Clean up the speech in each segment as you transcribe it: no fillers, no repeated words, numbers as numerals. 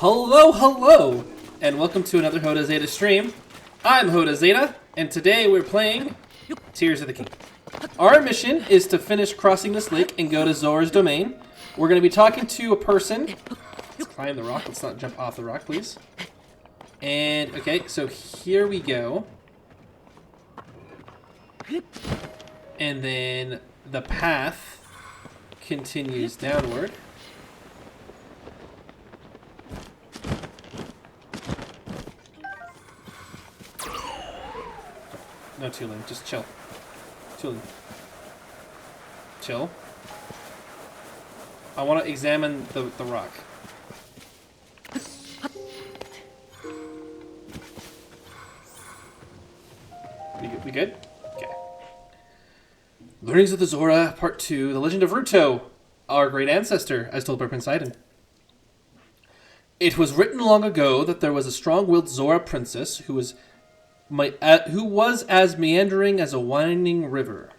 Hello, hello, and welcome to another Hoda Zeta stream. I'm Hoda Zeta, and today we're playing Tears of the Kingdom. Our mission is to finish crossing this lake and go to Zora's domain. We're going to be talking to a person. Let's climb the rock. Let's not jump off the rock, please. And, okay, so here we go. And then the path continues downward. No tooling, just chill. Tooling. Chill. I want to examine the rock. We good? Okay. Learnings of the Zora, Part 2, The Legend of Ruto, our great ancestor, as told by Prince Addison. It was written long ago that there was a strong-willed Zora princess who was as meandering as a winding river.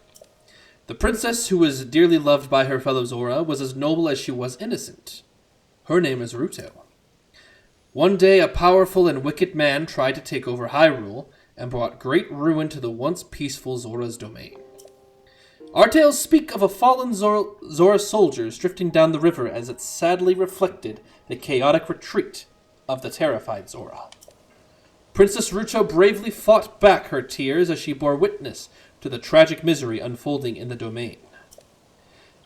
The princess, who was dearly loved by her fellow Zora, was as noble as she was innocent. Her name is Ruto. One day, a powerful and wicked man tried to take over Hyrule and brought great ruin to the once peaceful Zora's domain. Our tales speak of a fallen Zora soldiers drifting down the river as it sadly reflected the chaotic retreat of the terrified Zora. Princess Ruto bravely fought back her tears as she bore witness to the tragic misery unfolding in the domain.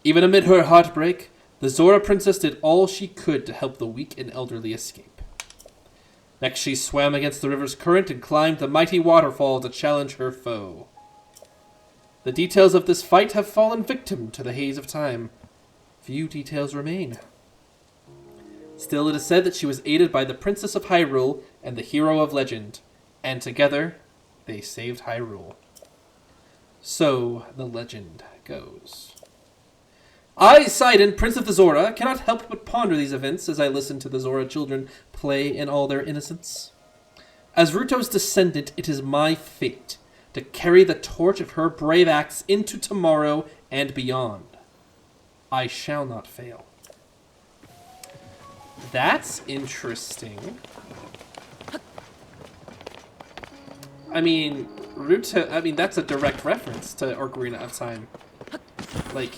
Even amid her heartbreak, the Zora princess did all she could to help the weak and elderly escape. Next, she swam against the river's current and climbed the mighty waterfall to challenge her foe. The details of this fight have fallen victim to the haze of time. Few details remain. Still, it is said that she was aided by the Princess of Hyrule and the hero of legend, and together they saved Hyrule. So the legend goes. I, Sidon, Prince of the Zora, cannot help but ponder these events as I listen to the Zora children play in all their innocence. As Ruto's descendant, it is my fate to carry the torch of her brave acts into tomorrow and beyond. I shall not fail. That's interesting. I mean, that's a direct reference to Ocarina of Time. Like,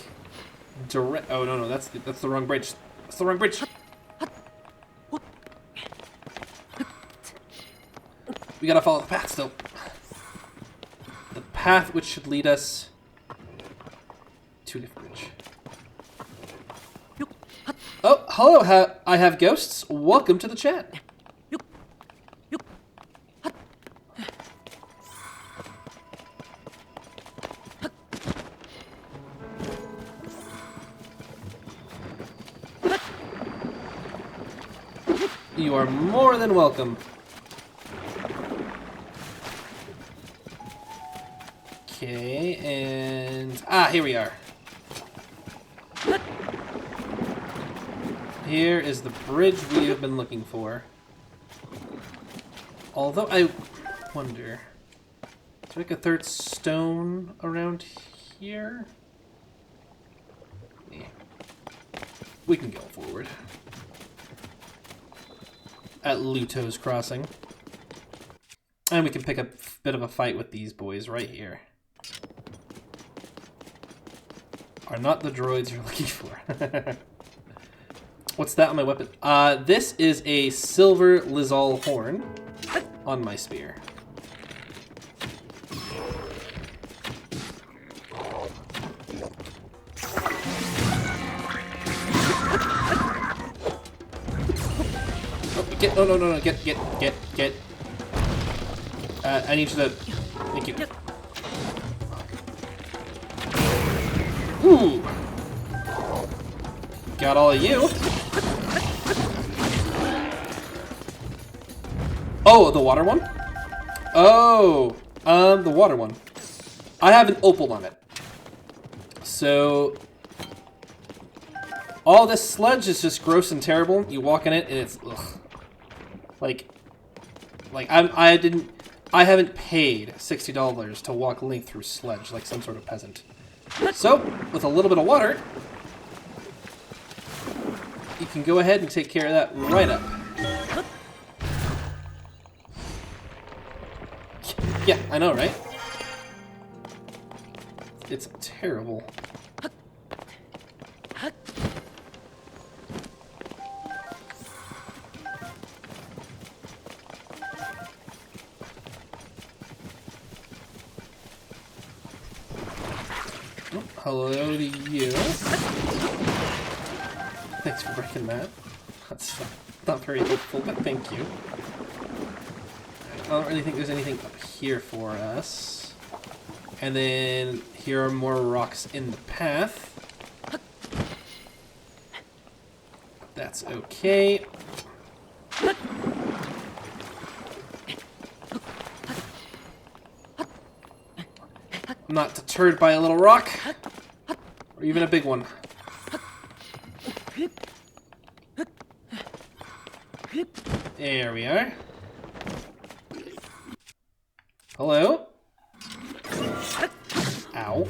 direct. Oh no, that's the wrong bridge. That's the wrong bridge. We gotta follow the path still. The path which should lead us to the bridge. Oh, hello, I have ghosts. Welcome to the chat. You are more than welcome. Okay, and... here we are. Here is the bridge we have been looking for. Although I wonder... is there like a third stone around here? Yeah. We can go forward. At Luto's Crossing. And we can pick a bit of a fight with these boys right here. Are not the droids you're looking for. What's that on my weapon? This is a silver Lizal horn on my spear. Oh, no, get. I need you to... Thank you. Ooh! Got all of you. Oh, the water one? Oh, the water one. I have an opal on it. So... all this sludge is just gross and terrible. You walk in it and it's... ugh. Like I haven't paid $60 to walk length through sludge like some sort of peasant. So, with a little bit of water, you can go ahead and take care of that right up. I know, right? It's terrible. Oh, hello to you. Thanks for breaking that. That's not very helpful, but thank you. I don't really think there's anything up here for us. And then here are more rocks in the path. That's okay. I'm not deterred by a little rock. Or even a big one. There we are. Hello? Ow.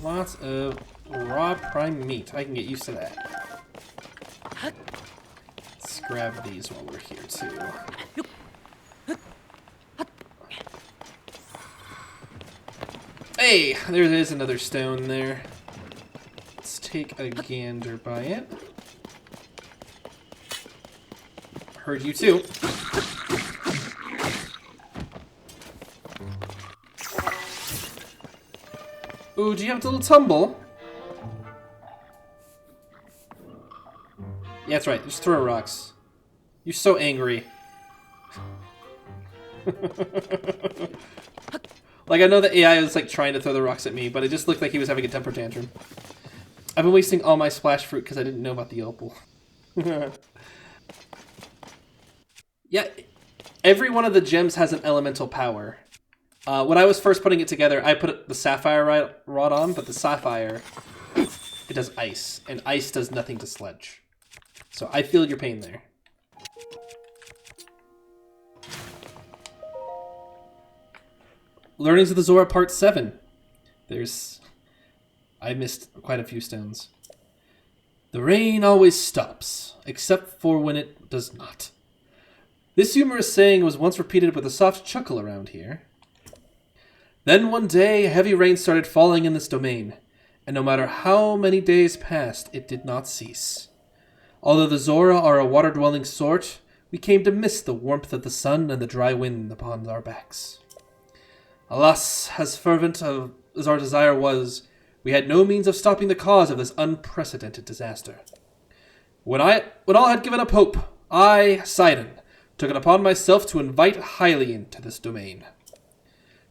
Lots of raw prime meat. I can get used to that. Let's grab these while we're here, too. Hey! There is another stone there. Let's take a gander by it. Heard you, too. Ooh, do you have a little tumble? Yeah, that's right. Just throw rocks. You're so angry. Like, I know the AI was, like, trying to throw the rocks at me, but it just looked like he was having a temper tantrum. I've been wasting all my splash fruit because I didn't know about the opal. Yeah, every one of the gems has an elemental power. When I was first putting it together, I put the sapphire rod on, but the sapphire, it does ice, and ice does nothing to sledge. So I feel your pain there. Learnings of the Zora Part 7. I missed quite a few stones. The rain always stops, except for when it does not. This humorous saying was once repeated with a soft chuckle around here. Then one day, heavy rain started falling in this domain, and no matter how many days passed, it did not cease. Although the Zora are a water-dwelling sort, we came to miss the warmth of the sun and the dry wind upon our backs. Alas, as fervent as our desire was, we had no means of stopping the cause of this unprecedented disaster. When all had given up hope, I, Sidon, took it upon myself to invite Hylian to this domain.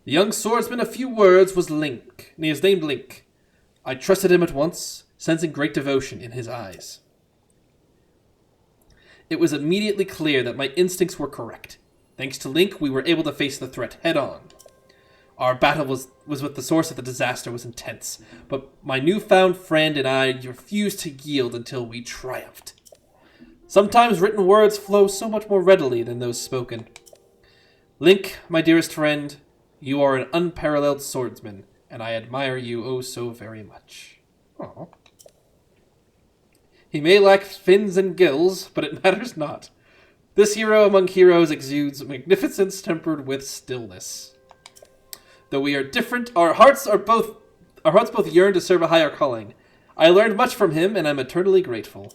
The young swordsman of few words was Link. He is named Link. I trusted him at once, sensing great devotion in his eyes. It was immediately clear that my instincts were correct. Thanks to Link, we were able to face the threat head-on. Our battle was with the source of the disaster was intense, but my newfound friend and I refused to yield until we triumphed. Sometimes written words flow so much more readily than those spoken. Link, my dearest friend, you are an unparalleled swordsman, and I admire you oh so very much. Aww. He may lack fins and gills, but it matters not. This hero among heroes exudes magnificence tempered with stillness. Though we are different, our hearts both yearn to serve a higher calling. I learned much from him, and I'm eternally grateful.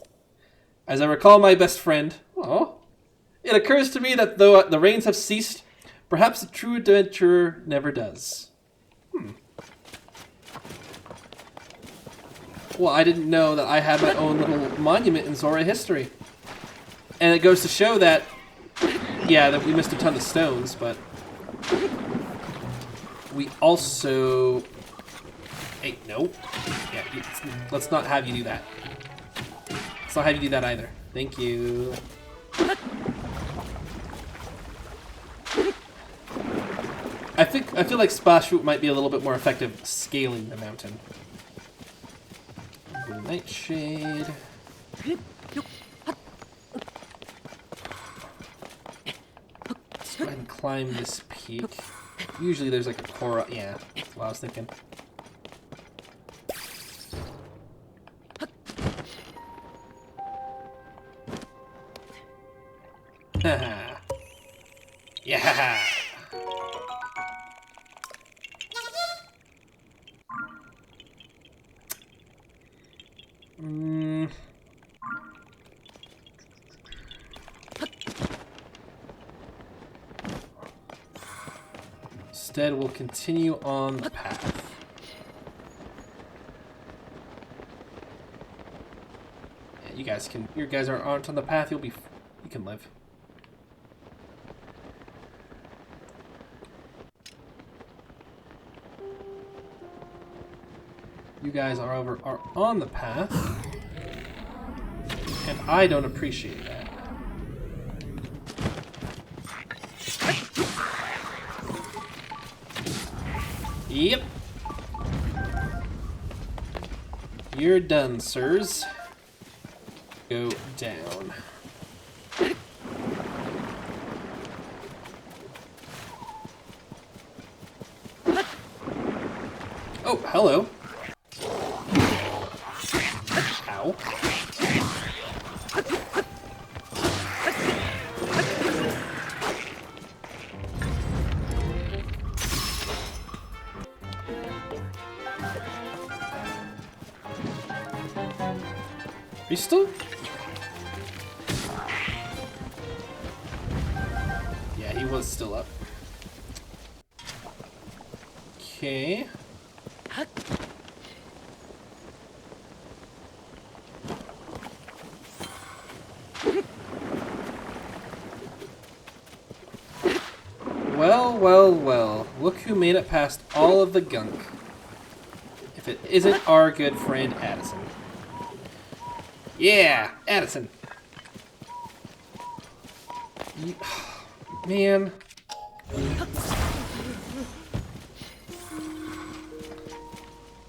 As I recall my best friend, it occurs to me that though the rains have ceased, perhaps a true adventurer never does. Well, I didn't know that I had my own little monument in Zora history. And it goes to show that, yeah, that we missed a ton of stones, but we also... Hey, no. Yeah, let's not have you do that. Let's not have you do that either. Thank you. I feel like Splash Root might be a little bit more effective scaling the mountain. Nightshade. Let's go ahead and climb this peak. Usually there's like a Korok. Yeah, that's what I was thinking. Yeah. Instead, we'll continue on the path. Yeah, you guys aren't on the path. You can live. You guys are on the path, and I don't appreciate that. Yep. You're done, sirs. Go down. Oh, hello. Ow. Are you still? Yeah, he was still up. Okay. Well, well, well. Look who made it past all of the gunk. If it isn't our good friend Addison. Yeah, Addison. Man.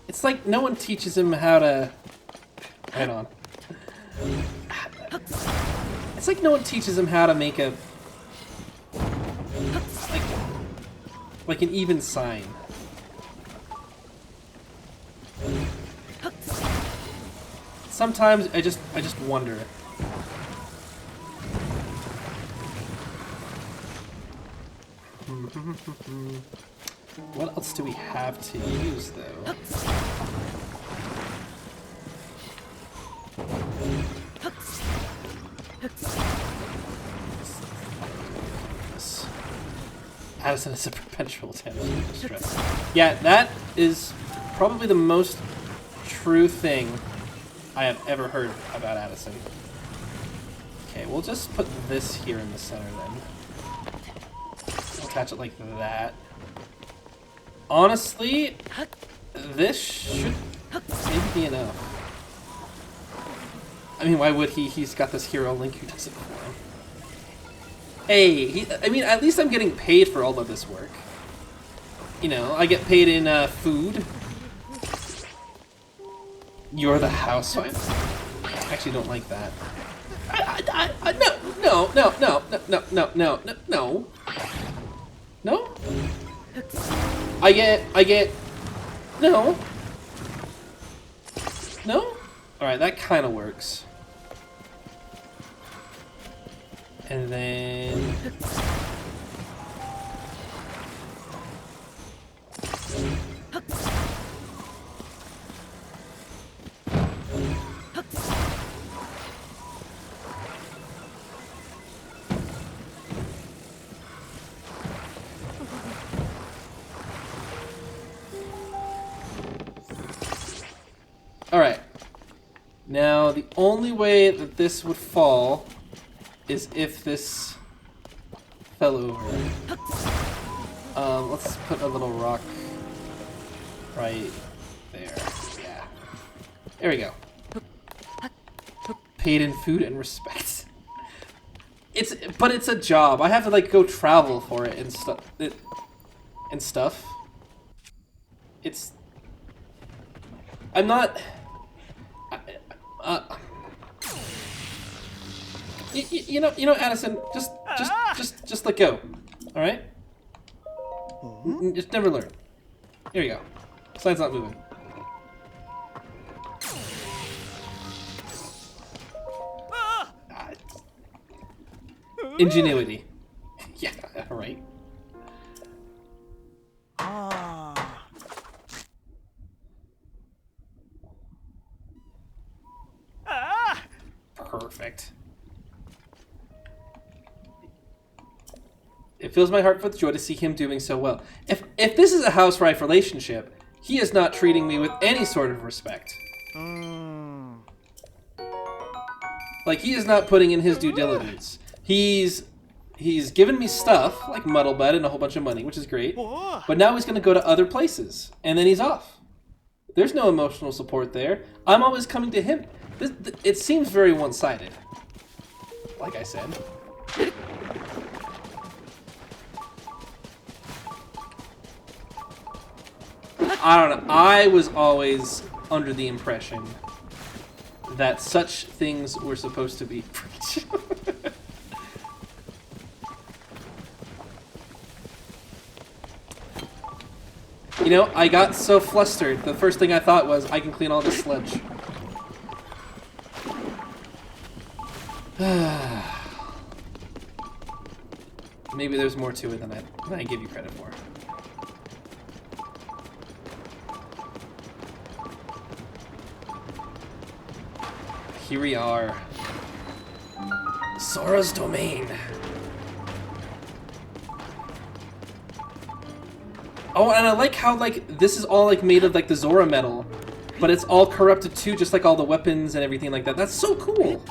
It's like no one teaches him how to... Right on. It's like no one teaches him how to make a... Like an even sign. Sometimes I just wonder. What else do we have to use though? Addison is a perpetual damage distress. Yeah, that is probably the most true thing I have ever heard about Addison. Okay, we'll just put this here in the center then. We'll attach it like that. Honestly, this should maybe be enough. I mean, why would he? He's got this hero link who does it for him. Hey, I mean, at least I'm getting paid for all of this work. You know, I get paid in food. You're the housewife? I actually don't like that. No. No? I get, no. No? Alright, that kind of works. And then... Alright. Now, the only way that this would fall is if this fell over. Let's put a little rock right there. Yeah. There we go. Paid in food and respect. But it's a job. I have to like go travel for it and stuff. It's. I'm not. You know, Addison. Just let go. All right. Just never learn. Here you go. Slide's not moving. Ingenuity. Yeah, right. Perfect. It fills my heart with joy to see him doing so well. If this is a housewife relationship, he is not treating me with any sort of respect. Like, he is not putting in his due diligence. He's given me stuff, like Muddle Bed and a whole bunch of money, which is great. But now he's going to go to other places, and then he's off. There's no emotional support there. I'm always coming to him. It seems very one-sided. Like I said. I don't know. I was always under the impression that such things were supposed to be preached. You know, I got so flustered. The first thing I thought was, I can clean all this sludge. Maybe there's more to it than I give you credit for. Here we are. Zora's domain. Oh, and I like how, like, this is all, like, made of, like, the Zora metal. But it's all corrupted, too, just like all the weapons and everything like that. That's so cool!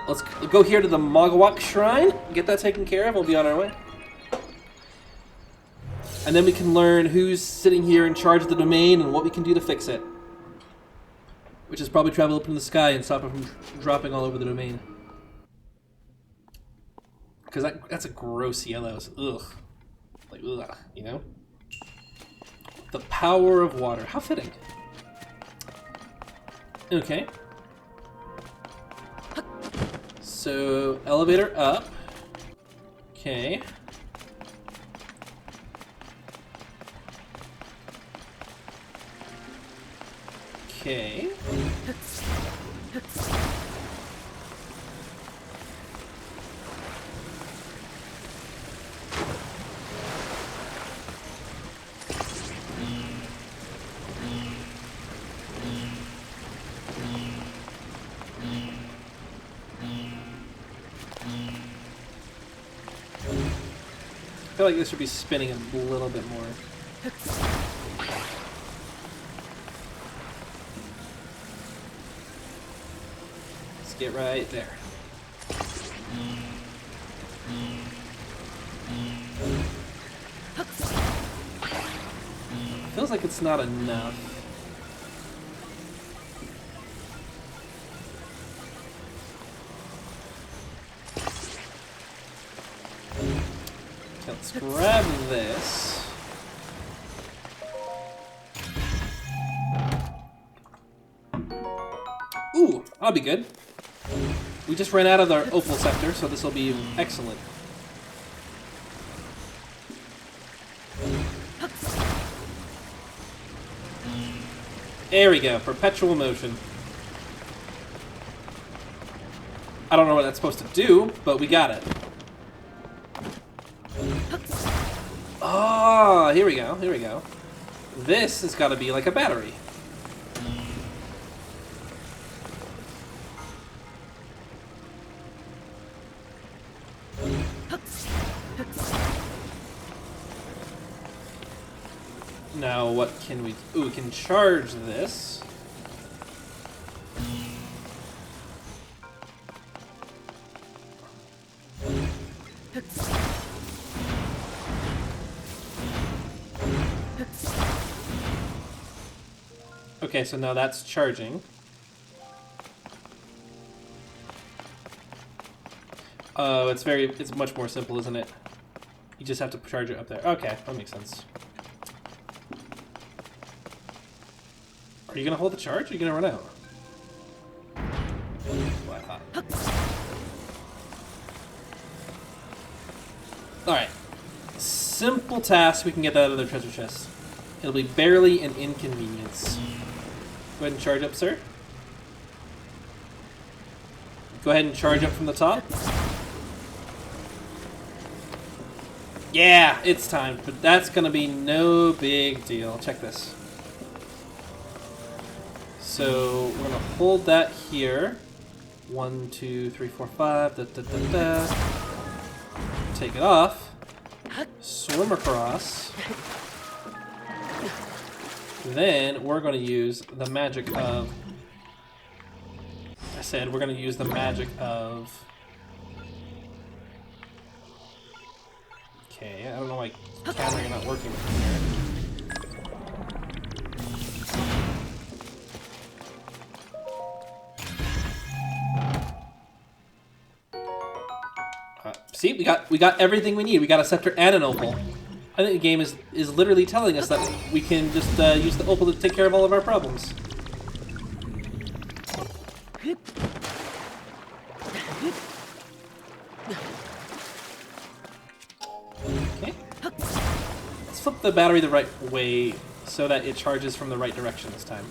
Let's go here to the Mogawak Shrine, get that taken care of, we'll be on our way. And then we can learn who's sitting here in charge of the domain and what we can do to fix it. Which is probably travel up in the sky and stop it from dropping all over the domain. Because that's a gross yellow. Ugh. Like, ugh, you know? The power of water. How fitting. Okay. So, elevator up. Okay. Okay. I feel like this should be spinning a little bit more. Let's get right there. Feels like it's not enough. Let's grab this. Ooh, that'll be good. We just ran out of our opal scepter, so this will be excellent. There we go, perpetual motion. I don't know what that's supposed to do, but we got it. Oh, here we go, here we go. This has got to be like a battery. Now, what can we... Ooh, we can charge this. Okay, so now that's charging. Oh, it's much more simple, isn't it? You just have to charge it up there. Okay, that makes sense. Are you gonna hold the charge, or are you gonna run out? Well, I thought. Alright. Simple task, we can get that other treasure chest. It'll be barely an inconvenience. Go ahead and charge up, sir. Go ahead and charge up from the top. Yeah, it's time, but that's gonna be no big deal. Check this. So we're gonna hold that here. 1, 2, 3, 4, 5. Da, da, da, da. Take it off. Swim across. Then we're gonna use the magic of. I said we're gonna use the magic of. Okay, I don't know why countering not working from here. See, we got everything we need. We got a scepter and an opal. I think the game is literally telling us that we can just use the opal to take care of all of our problems. Okay. Let's flip the battery the right way so that it charges from the right direction this time.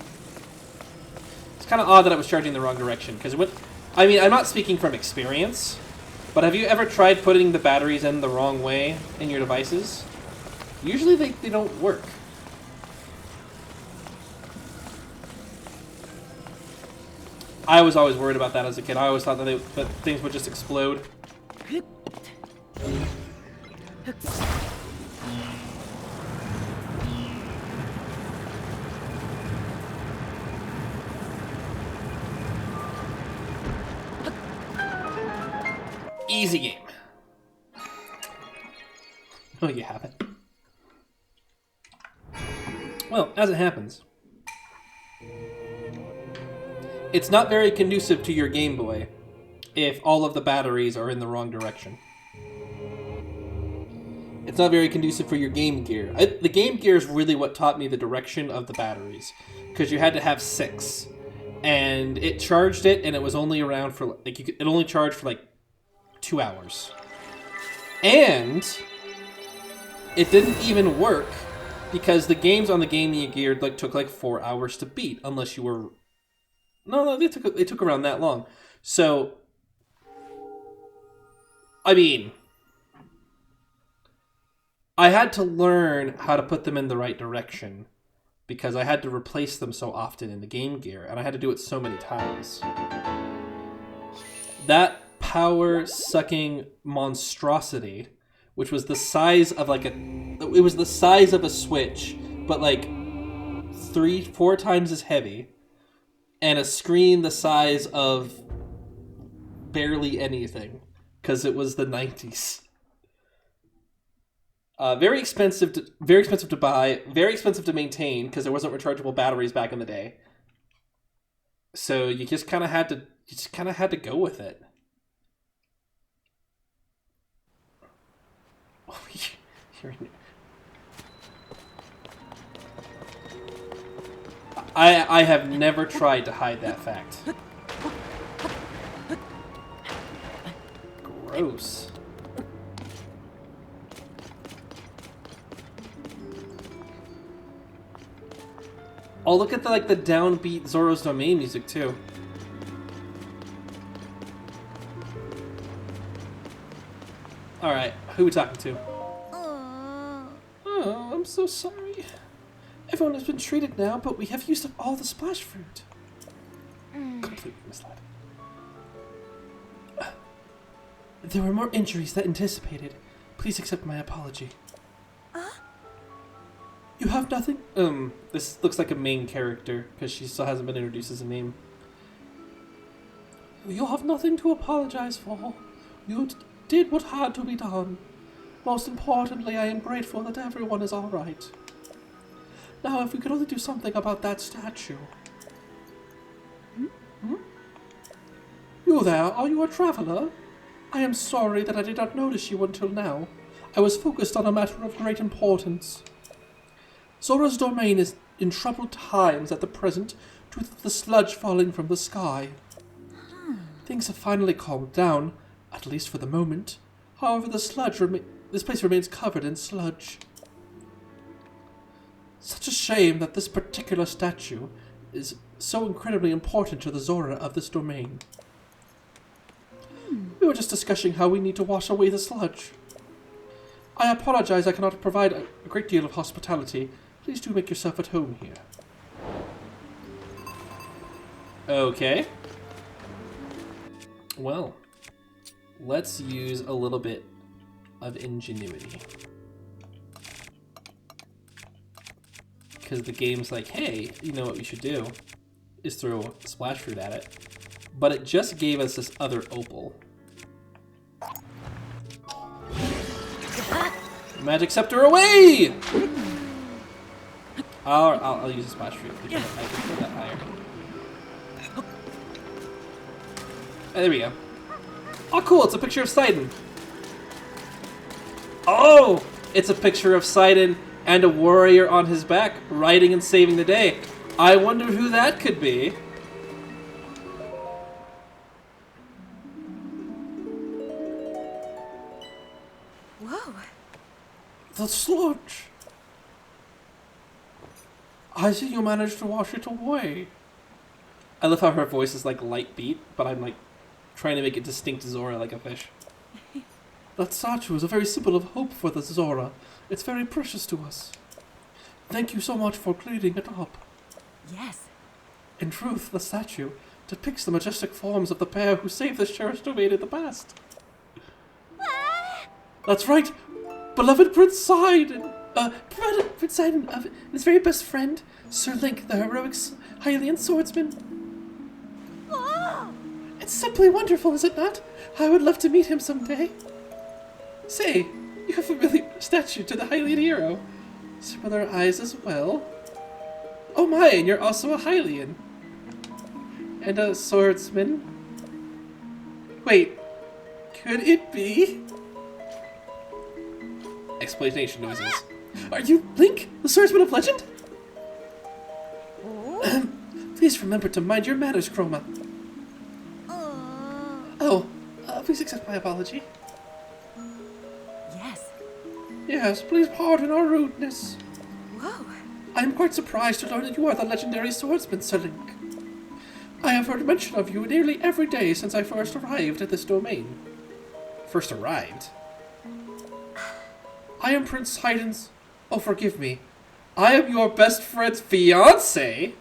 It's kind of odd that it was charging the wrong direction, because it went... I mean, I'm not speaking from experience, but have you ever tried putting the batteries in the wrong way in your devices? Usually they don't work. I was always worried about that as a kid. I always thought that things would just explode. Easy game. Oh, you have it. Well, as it happens, it's not very conducive to your Game Boy if all of the batteries are in the wrong direction. It's not very conducive for your Game Gear. The Game Gear is really what taught me the direction of the batteries, because you had to have 6, and it charged it, and it was only around for it only charged for like 2 hours, and it didn't even work because the games on the Game Gear took like 4 hours to beat, unless you were. No, they took around that long. So, I mean, I had to learn how to put them in the right direction because I had to replace them so often in the Game Gear, and I had to do it so many times. That power-sucking monstrosity, which was the size of it was the size of a Switch, but like 3-4 times as heavy, and a screen the size of barely anything, because it was the 90s. Very expensive to buy, very expensive to maintain, because there wasn't rechargeable batteries back in the day. So you just kind of had to go with it. I have never tried to hide that fact. Gross. Oh, look at the downbeat Zora's Domain music too. All right, who are we talking to? Oh, I'm so sorry. Everyone has been treated now, but we have used up all the splash fruit. Completely misled. There were more injuries than anticipated. Please accept my apology. You have nothing? This looks like a main character, because she still hasn't been introduced as a name. You have nothing to apologize for. You did what had to be done. Most importantly, I am grateful that everyone is alright. Now, if we could only do something about that statue. You there, are you a traveler? I am sorry that I did not notice you until now. I was focused on a matter of great importance. Zora's domain is in troubled times at the present due to the sludge falling from the sky. Things have finally calmed down, at least for the moment. However, this place remains covered in sludge. Such a shame that this particular statue is so incredibly important to the Zora of this domain. We were just discussing how we need to wash away the sludge. I apologize I cannot provide a great deal of hospitality. Please do make yourself at home here. Okay. Well, let's use a little bit of ingenuity. Because the game's like, hey, you know what we should do? Is throw splash fruit at it. But it just gave us this other opal. Magic scepter away! I'll use a splash fruit because I can throw that higher. There we go. Oh, cool! It's a picture of Sidon. Oh! It's a picture of Sidon and a warrior on his back, riding and saving the day. I wonder who that could be. Whoa! The sludge. I see you managed to wash it away. I love how her voice is like light beat, but I'm like trying to make it distinct Zora like a fish. That statue is a very symbol of hope for the Zora. It's very precious to us. Thank you so much for cleaning it up. Yes. In truth, the statue depicts the majestic forms of the pair who saved this cherished domain in the past. That's right, beloved Prince Sidon. Prince Sidon and his very best friend, Sir Link, the heroic Hylian swordsman. It's simply wonderful, is it not? I would love to meet him someday. Say, you have a really statue to the Hylian hero. Similar eyes as well. Oh my, and you're also a Hylian. And a swordsman. Wait, could it be? Explanation noises. Are you Link, the swordsman of legend? Please remember to mind your manners, Chroma. Please accept my apology. Yes. Yes, please pardon our rudeness. Whoa. I am quite surprised to learn that you are the legendary swordsman, Sir Link. I have heard mention of you nearly every day since I first arrived at this domain. First arrived? I am Prince Sidon's... Oh, forgive me. I am your best friend's fiancé?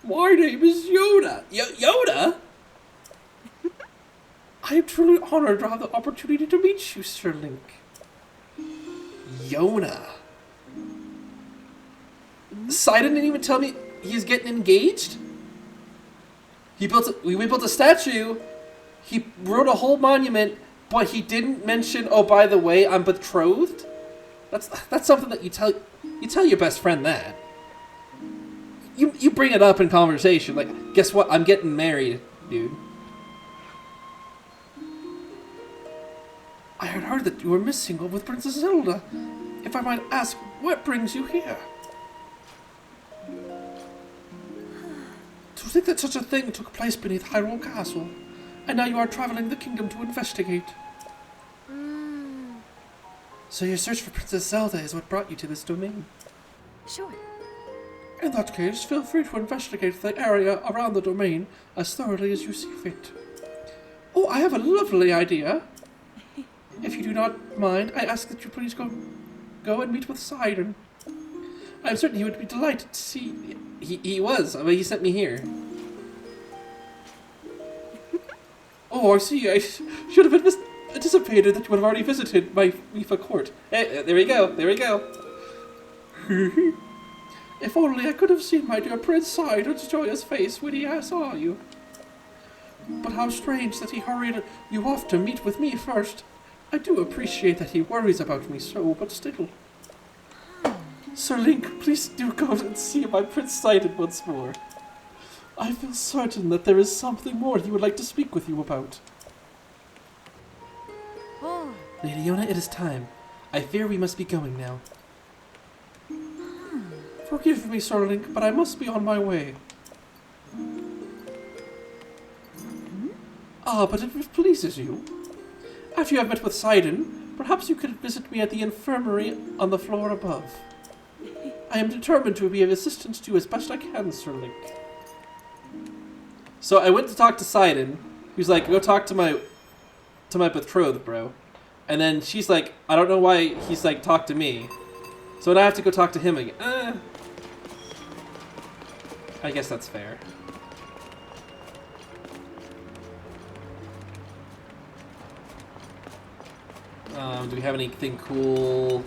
My name is Yona. Yona? I am truly honored to have the opportunity to meet you, Sir Link. Yona. Sidon didn't even tell me he's getting engaged? We built a statue. He wrote a whole monument, but he didn't mention, oh, by the way, I'm betrothed? That's something that you tell your best friend that. You bring it up in conversation, like, guess what? I'm getting married, dude. I had heard that you were missing with Princess Zelda. If I might ask, what brings you here? To think that such a thing took place beneath Hyrule Castle, and now you are traveling the kingdom to investigate. So your search for Princess Zelda is what brought you to this domain? Sure. In that case, feel free to investigate the area around the domain as thoroughly as you see fit. Oh, I have a lovely idea. If you do not mind, I ask that you please go and meet with Sidon. I'm certain he would be delighted to see... He was, but he sent me here. Oh, I see. I should have anticipated that you would have already visited my Mifa court. Hey, there we go. There we go. If only I could have seen my dear Prince Sidon's joyous face when he saw you. But how strange that he hurried you off to meet with me first. I do appreciate that he worries about me so, but still. Sir Link, please do go and see my Prince Sidon once more. I feel certain that there is something more he would like to speak with you about. Oh. Lady Yona, it is time. I fear we must be going now. Forgive me, Sir Link, but I must be on my way. But if it pleases you, after you have met with Sidon, perhaps you could visit me at the infirmary on the floor above. I am determined to be of assistance to you as best I can, Sir Link. So I went to talk to Sidon, He was like, go talk to my betrothed, bro. And then she's like, I don't know why he's like, talk to me. So then I have to go talk to him again. I guess that's fair. Do we have anything cool?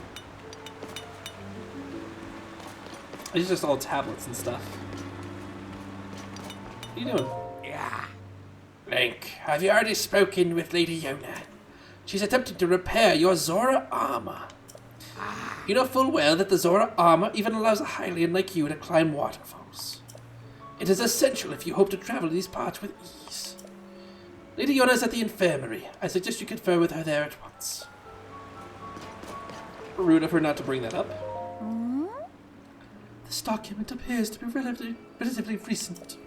It's just all tablets and stuff. What are you doing? Yeah. Link, have you already spoken with Lady Yona? She's attempting to repair your Zora armor. You know full well that the Zora armor even allows a Hylian like you to climb waterfalls. It is essential if you hope to travel these parts with ease. Lady Yona is at the infirmary. I suggest you confer with her there at once. Rude of her not to bring that up. This document appears to be relatively recent.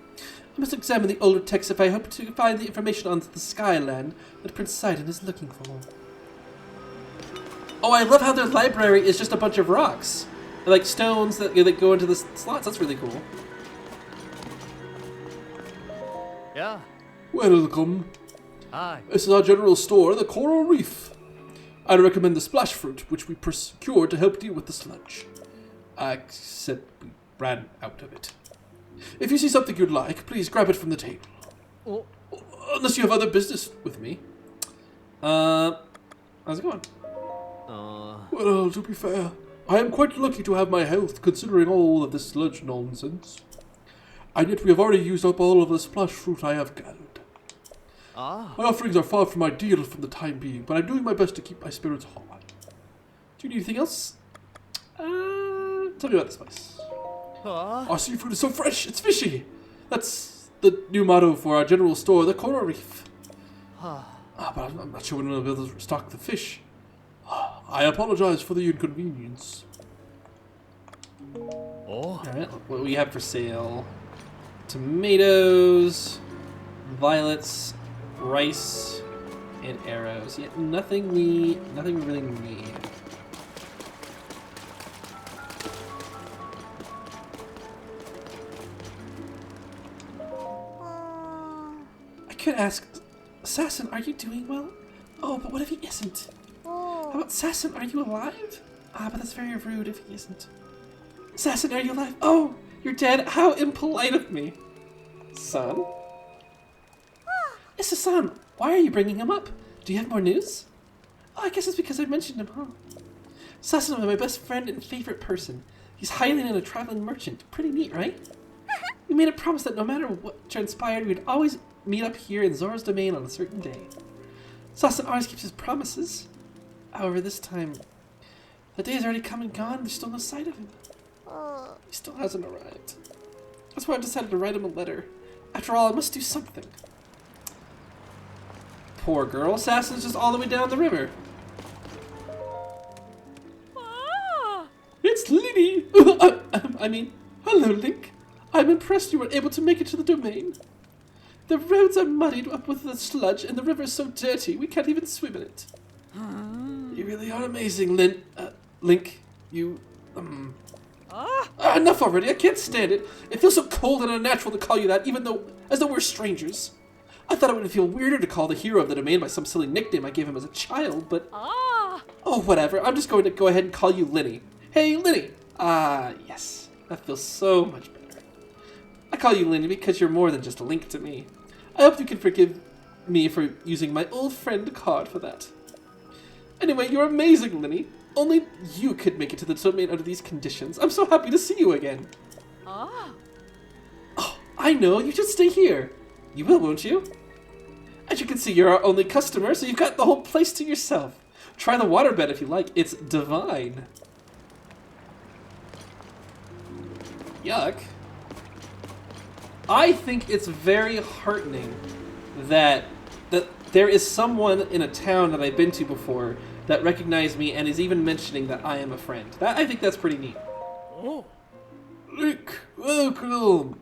I must examine the older text if I hope to find the information on the Skyland that Prince Sidon is looking for. Oh, I love how their library is just a bunch of rocks. Like stones that go into the slots. That's really cool. Yeah. Welcome. Hi. This is our general store, the Coral Reef. I'd recommend the splash fruit, which we procured to help deal with the sludge. Except we ran out of it. If you see something you'd like, please grab it from the table. Oh. Unless you have other business with me. How's it going? Well, to be fair, I am quite lucky to have my health, considering all of this sludge nonsense. And yet we have already used up all of the splash fruit I have gathered. My offerings are far from ideal for the time being, but I'm doing my best to keep my spirits high. Do you need anything else? Tell me about this place. Our seafood is so fresh, it's fishy. That's the new motto for our general store, the Coral Reef. But I'm not sure when we'll be able to stock the fish. I apologize for the inconvenience. Alright, what do we have for sale? Tomatoes, violets, rice, and arrows. Yeah, nothing we really need. I could ask, Assassin, are you doing well? Oh, but what if he isn't? How about, Assassin, are you alive? But that's very rude if he isn't. Assassin, are you alive? Oh, you're dead? How impolite of me. Son? Yes, son. Why are you bringing him up? Do you have more news? Oh, I guess it's because I mentioned him, huh? Assassin is my best friend and favorite person. He's hiding in a traveling merchant. Pretty neat, right? We made a promise that no matter what transpired, we'd always meet up here in Zora's domain on a certain day. Assassin always keeps his promises. However, this time, the day has already come and gone. There's still no sight of him. He still hasn't arrived. That's why I decided to write him a letter. After all, I must do something. Poor girl. Assassin's just all the way down the river. It's Liddy! Hello, Link. I'm impressed you were able to make it to the domain. The roads are muddied up with the sludge, and the river is so dirty we can't even swim in it. You really are amazing, Link. You, enough already. I can't stand it. It feels so cold and unnatural to call you that, as though we're strangers. I thought it would feel weirder to call the hero of the domain by some silly nickname I gave him as a child, but... Oh, whatever. I'm just going to go ahead and call you Linny. Hey, Linny. Yes. That feels so much better. I call you Linny because you're more than just a Link to me. I hope you can forgive me for using my old friend card for that. Anyway, you're amazing, Linny. Only you could make it to the domain under these conditions. I'm so happy to see you again. Oh, I know. You should stay here. You will, won't you? As you can see, you're our only customer, so you've got the whole place to yourself. Try the waterbed if you like. It's divine. Yuck. I think it's very heartening that there is someone in a town that I've been to before that recognized me and is even mentioning that I am a friend. I think that's pretty neat. Oh. Link, welcome.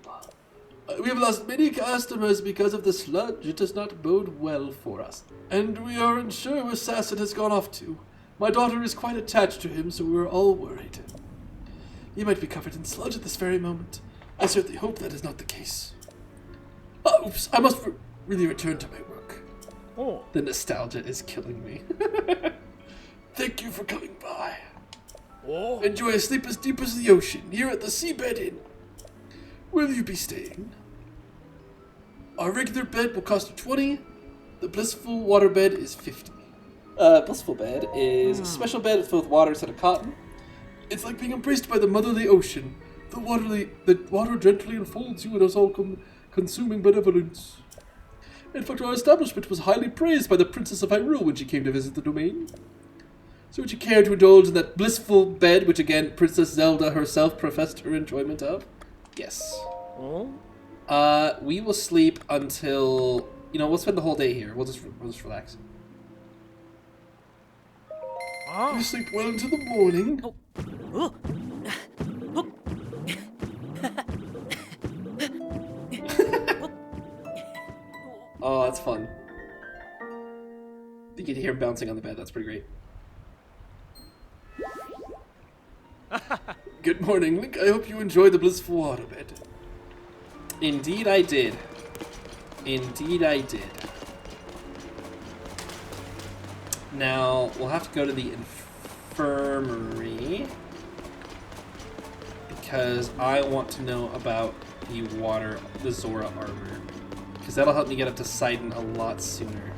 We have lost many customers because of the sludge. It does not bode well for us. And we are unsure where Assassin has gone off to. My daughter is quite attached to him, so we're all worried. He might be covered in sludge at this very moment. I certainly hope that is not the case. Oops, I must really return to my work. Oh. The nostalgia is killing me. Thank you for coming by. Oh. Enjoy a sleep as deep as the ocean here at the Seabed Inn. Where will you be staying? Our regular bed will cost you 20. The blissful water bed is 50. Blissful bed is a special bed filled with water instead of cotton. It's like being embraced by the motherly ocean. The water gently enfolds you in its all-consuming benevolence. In fact, our establishment was highly praised by the Princess of Hyrule when she came to visit the domain. So would you care to indulge in that blissful bed, which again, Princess Zelda herself professed her enjoyment of? Yes. Oh. We will sleep until, we'll spend the whole day here. We'll just relax. We sleep well into the morning. Oh. Oh. Oh, that's fun. You can hear him bouncing on the bed. That's pretty great. Good morning, Link. I hope you enjoyed the blissful waterbed. Indeed I did. Indeed I did. Now, we'll have to go to the infirmary. Because I want to know about the Zora armor. Because that'll help me get up to Sidon a lot sooner.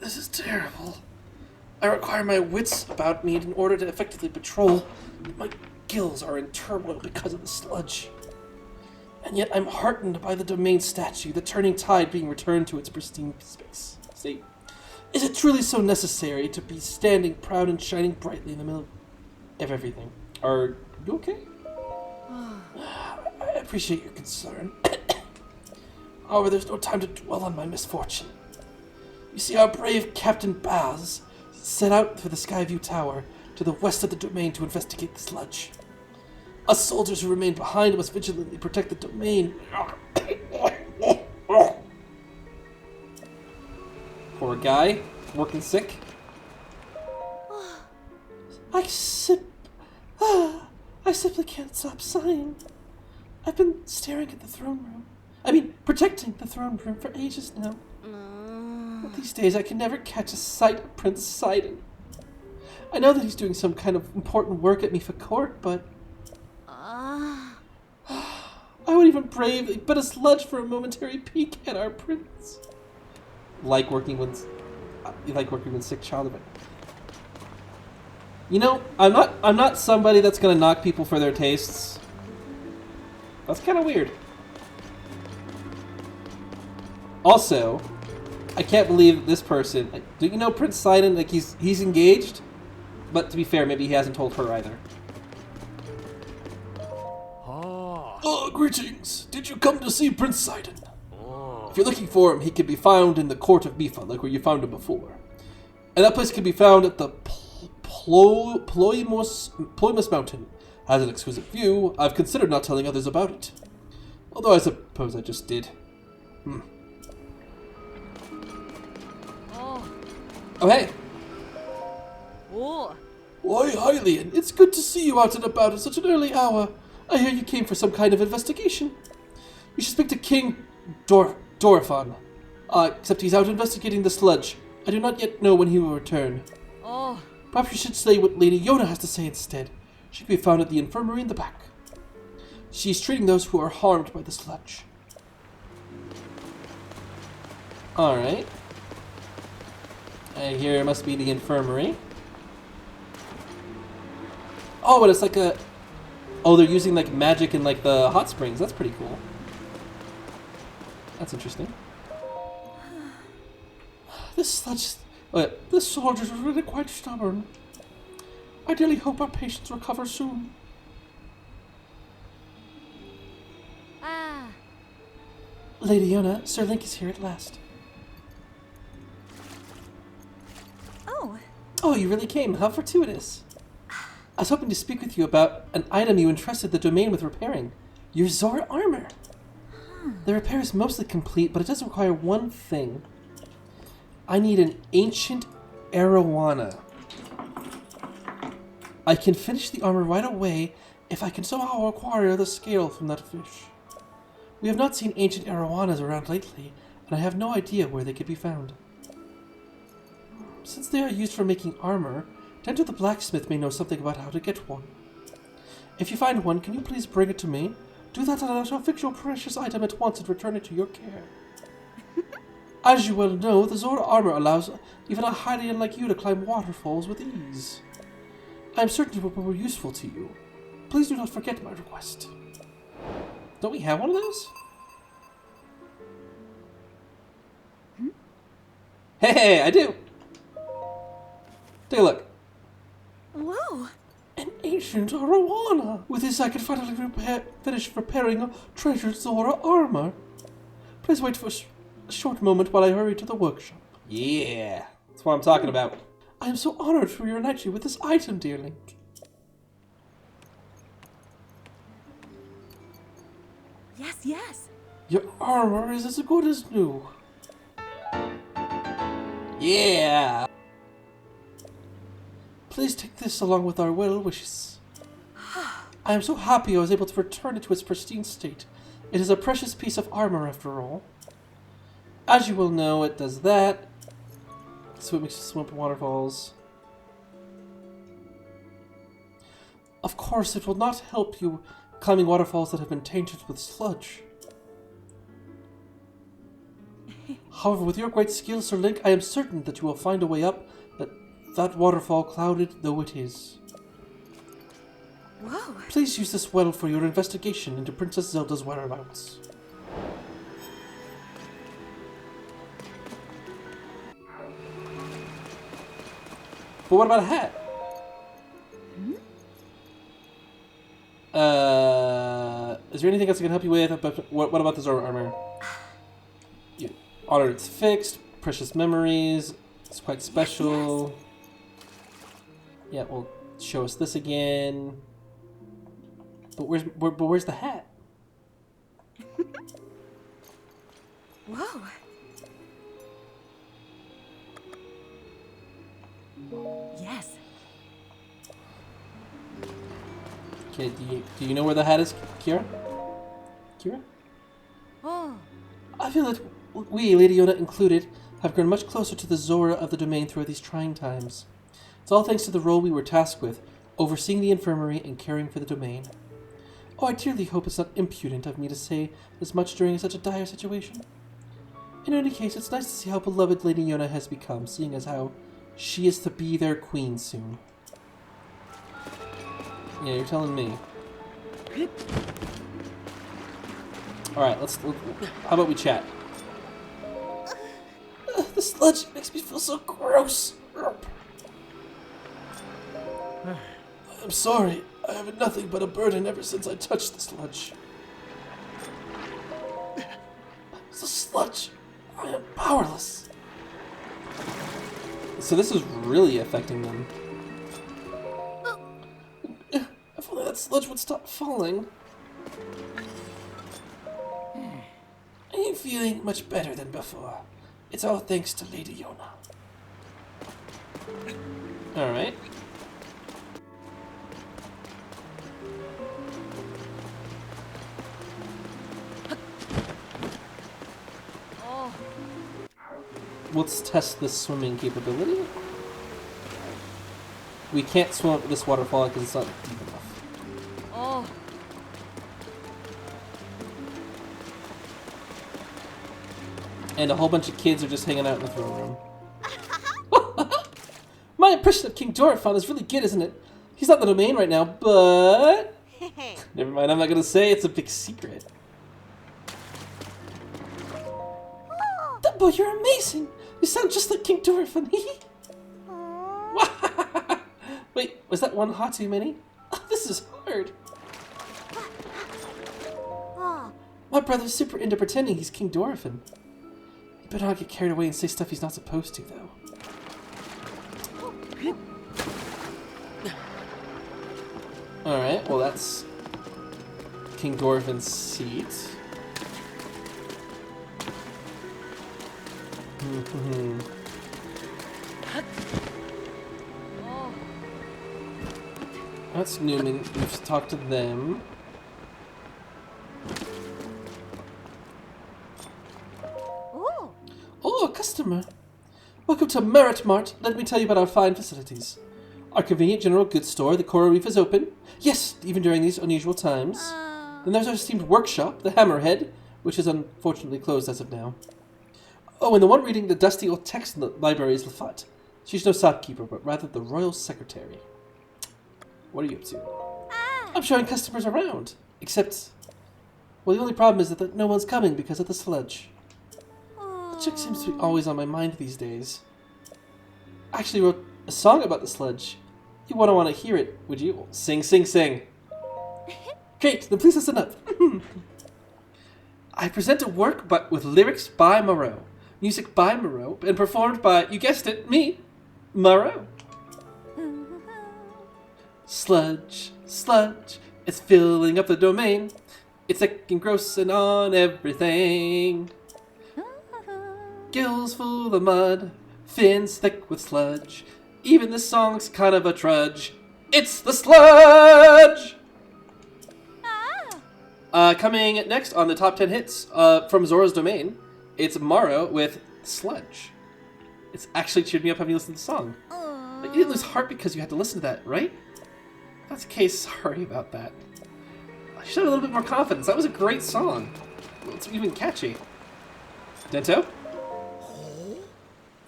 This is terrible. I require my wits about me in order to effectively patrol. My gills are in turmoil because of the sludge. And yet I'm heartened by the domain statue, the turning tide being returned to its pristine state. Is it truly so necessary to be standing proud and shining brightly in the middle of everything? Are you okay? I appreciate your concern. However, there's no time to dwell on my misfortune. You see, our brave Captain Baz set out for the Skyview Tower to the west of the domain to investigate the sludge. Us soldiers who remain behind must vigilantly protect the domain. Poor guy, working sick. I simply can't stop sighing. I've been staring at the throne room. Protecting the throne room for ages now. But these days I can never catch a sight of Prince Sidon. I know that he's doing some kind of important work at Mifa Court, but I would even brave a bit of sludge for a momentary peek at our prince. Like working with sick child. I'm not somebody that's gonna knock people for their tastes. That's kind of weird. Also, I can't believe this person. Do you know Prince Sidon? He's engaged, but to be fair, maybe he hasn't told her either. Oh, greetings! Did you come to see Prince Sidon? Oh. If you're looking for him, he can be found in the court of Mifa, like where you found him before. And that place can be found at the Ploymus Mountain. Has an exquisite view. I've considered not telling others about it. Although I suppose I just did. Oh, hey. Oh. Why, Hylian, it's good to see you out and about at such an early hour. I hear you came for some kind of investigation. You should speak to King Dorephan. Except he's out investigating the sludge. I do not yet know when he will return. Oh. Perhaps you should say what Lady Yona has to say instead. She can be found at the infirmary in the back. She's treating those who are harmed by the sludge. Alright. Here it must be the infirmary. Oh, but it's like a... Oh, they're using like magic in like the hot springs. That's pretty cool. That's interesting. This sludge... this soldiers are really quite stubborn. I really hope our patients recover soon. Lady Yona, Sir Link is here at last. Oh, you really came. How fortuitous. I was hoping to speak with you about an item you entrusted the domain with repairing. Your Zora armor. The repair is mostly complete, but it does require one thing. I need an ancient arowana. I can finish the armor right away if I can somehow acquire the scale from that fish. We have not seen ancient arowanas around lately, and I have no idea where they could be found. Since they are used for making armor, Dento the blacksmith may know something about how to get one. If you find one, can you please bring it to me? Do that, and I shall fix your precious item at once and return it to your care. As you well know, the Zora armor allows even a Hylian like you to climb waterfalls with ease. I am certain it will prove useful to you. Please do not forget my request. Don't we have one of those? Hey, I do! Take a look. Whoa! An ancient arowana! With this I can finally finish repairing treasured Zora armor. Please wait for a short moment while I hurry to the workshop. Yeah, that's what I'm talking about. I am so honored to reunite you with this item, dear Link. Yes, yes. Your armor is as good as new. Yeah! Please take this along with our well wishes. I am so happy I was able to return it to its pristine state. It is a precious piece of armor after all. As you will know, it does that. So it makes you swim up waterfalls. Of course, it will not help you climbing waterfalls that have been tainted with sludge. However, with your great skill, Sir Link, I am certain that you will find a way up that waterfall, clouded though it is. Whoa! Please use this well for your investigation into Princess Zelda's whereabouts. But what about a hat? Is there anything else I can help you with? What about the Zora armor? You honor it's fixed, precious memories, it's quite special. Yeah, well, show us this again. But where's the hat? Whoa! Yes. Okay, do you know where the hat is, Kira? Kira? Oh. I feel that we, Lady Yona included, have grown much closer to the Zora of the domain through these trying times. It's all thanks to the role we were tasked with, overseeing the infirmary and caring for the domain. Oh, I dearly hope it's not impudent of me to say as much during such a dire situation. In any case, it's nice to see how beloved Lady Yona has become, seeing as how she is to be their queen soon. Yeah, you're telling me. Alright, how about we chat? The sludge makes me feel so gross. I'm sorry. I have had nothing but a burden ever since I touched the sludge. The sludge. I am powerless. So this is really affecting them. If only that sludge would stop falling. I am feeling much better than before. It's all thanks to Lady Yona. Alright. Let's test this swimming capability. We can't swim up this waterfall because it's not deep enough. Oh. And a whole bunch of kids are just hanging out in the throne room. My impression of King Dorephan is really good, isn't it? He's not in the domain right now, but... Never mind, I'm not gonna say. It's a big secret. Dumbo, you're amazing! You sound just like King Dorephan. Wait, was that one hot too many? This is hard. My brother's super into pretending he's King Dorephan. He better not get carried away and say stuff he's not supposed to, though. Alright, well that's King Dorephan's seat. That's Newman. We've talked to them. Ooh. Oh, a customer. Welcome to Merit Mart. Let me tell you about our fine facilities. Our convenient general goods store, the Coral Reef, is open. Yes, even during these unusual times. Then there's our esteemed workshop, the Hammerhead, which is unfortunately closed as of now. Oh, and the one reading the dusty old text in the library is Lafat. She's no shopkeeper, but rather the royal secretary. What are you up to? I'm showing customers around. Except, well, the only problem is that no one's coming because of the sludge. The chick seems to be always on my mind these days. I actually wrote a song about the sludge. You want to hear it, would you? Sing, sing, sing. Great, then please listen up. I present a work but with lyrics by Moreau, music by Moreau, and performed by, you guessed it, me, Moreau. Sludge, sludge, it's filling up the domain. It's thick and gross and on everything. Gills full of mud, fins thick with sludge. Even this song's kind of a trudge. It's the sludge! Coming next on the top 10 hits from Zora's Domain, it's Maro with Sludge. It's actually cheered me up having listened to the song. But you didn't lose heart because you had to listen to that, right? If that's the case, sorry about that. I should have a little bit more confidence. That was a great song. It's even catchy. Dento?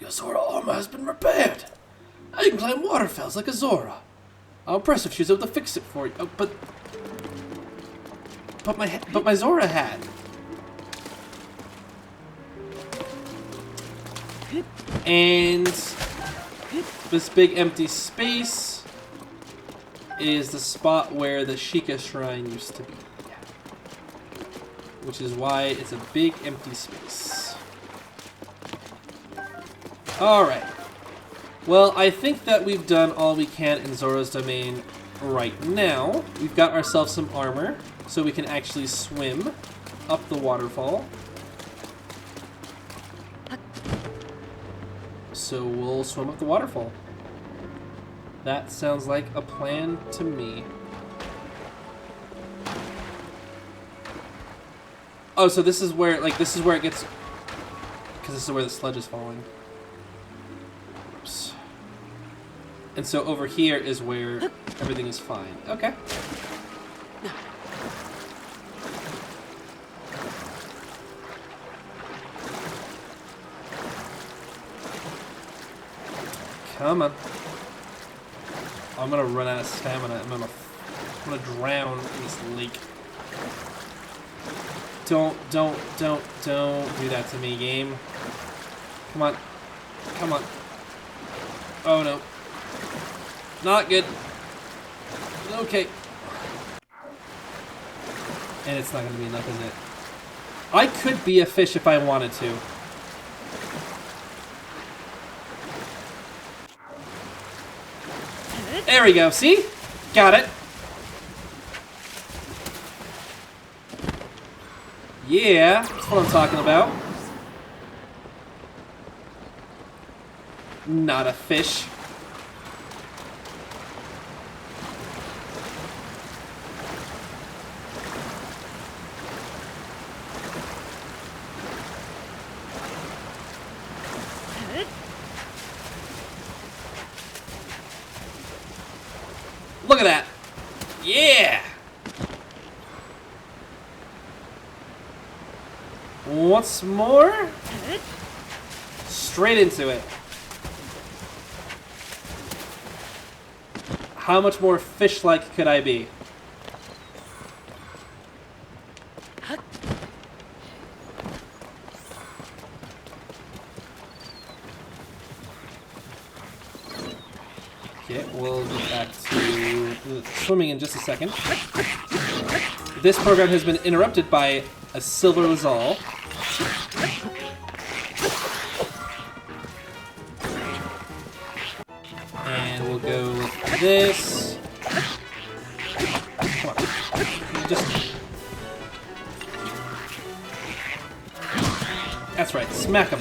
Your Zora armor has been repaired. Now you can climb waterfalls like a Zora. How impressive she was able to fix it for you. Oh, but my Zora hat. And this big empty space is the spot where the Sheikah Shrine used to be. Which is why it's a big empty space. Alright. Well, I think that we've done all we can in Zora's Domain right now. We've got ourselves some armor, so we can actually swim up the waterfall. So we'll swim up the waterfall. That sounds like a plan to me. Oh, so this is where, this is where it gets... Because this is where the sludge is falling. Oops. And so over here is where everything is fine. Okay. Come on. I'm gonna run out of stamina. I'm gonna drown in this lake. Don't do that to me, game. Come on. Come on. Oh no. Not good. Okay. And it's not gonna be enough, is it? I could be a fish if I wanted to. There we go, see? Got it. Yeah, that's what I'm talking about. Not a fish. Look at that. Yeah. Once more. Straight into it. How much more fish-like could I be? Okay, we'll get back to swimming in just a second. This program has been interrupted by a silver Lazal. And we'll go with this. Come on. Just... That's right, smack him.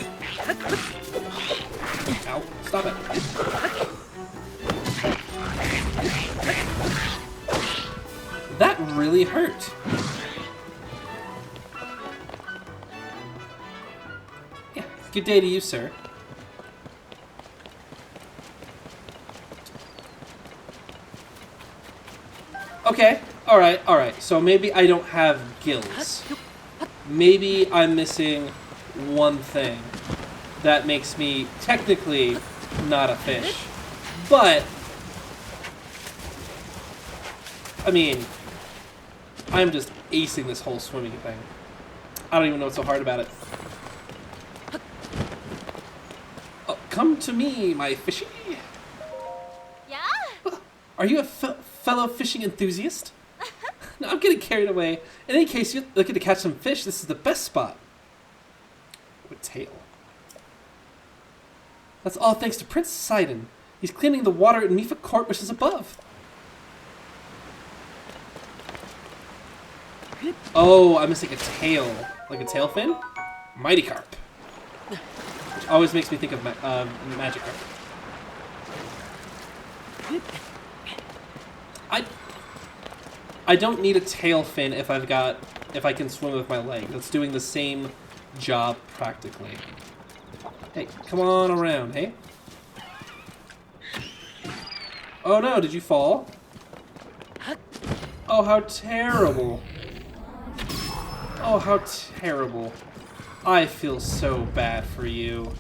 Ow, stop it. That really hurt. Yeah, good day to you, sir. Okay, alright. So maybe I don't have gills. Maybe I'm missing one thing that makes me technically not a fish. But, I mean, I'm just acing this whole swimming thing. I don't even know what's so hard about it. Oh, come to me, my fishy. Yeah? Are you a fellow fishing enthusiast? No, I'm getting carried away. In any case, you're looking to catch some fish. This is the best spot. With tail. That's all thanks to Prince Sidon. He's cleaning the water in Mifa Court, which is above. Oh, I'm missing a tail. Like a tail fin? Mighty Carp. Which always makes me think of Magic Carp. I don't need a tail fin if I can swim with my leg. That's doing the same job practically. Hey, come on around, hey? Oh no, did you fall? Oh, how terrible. Oh, how terrible. I feel so bad for you.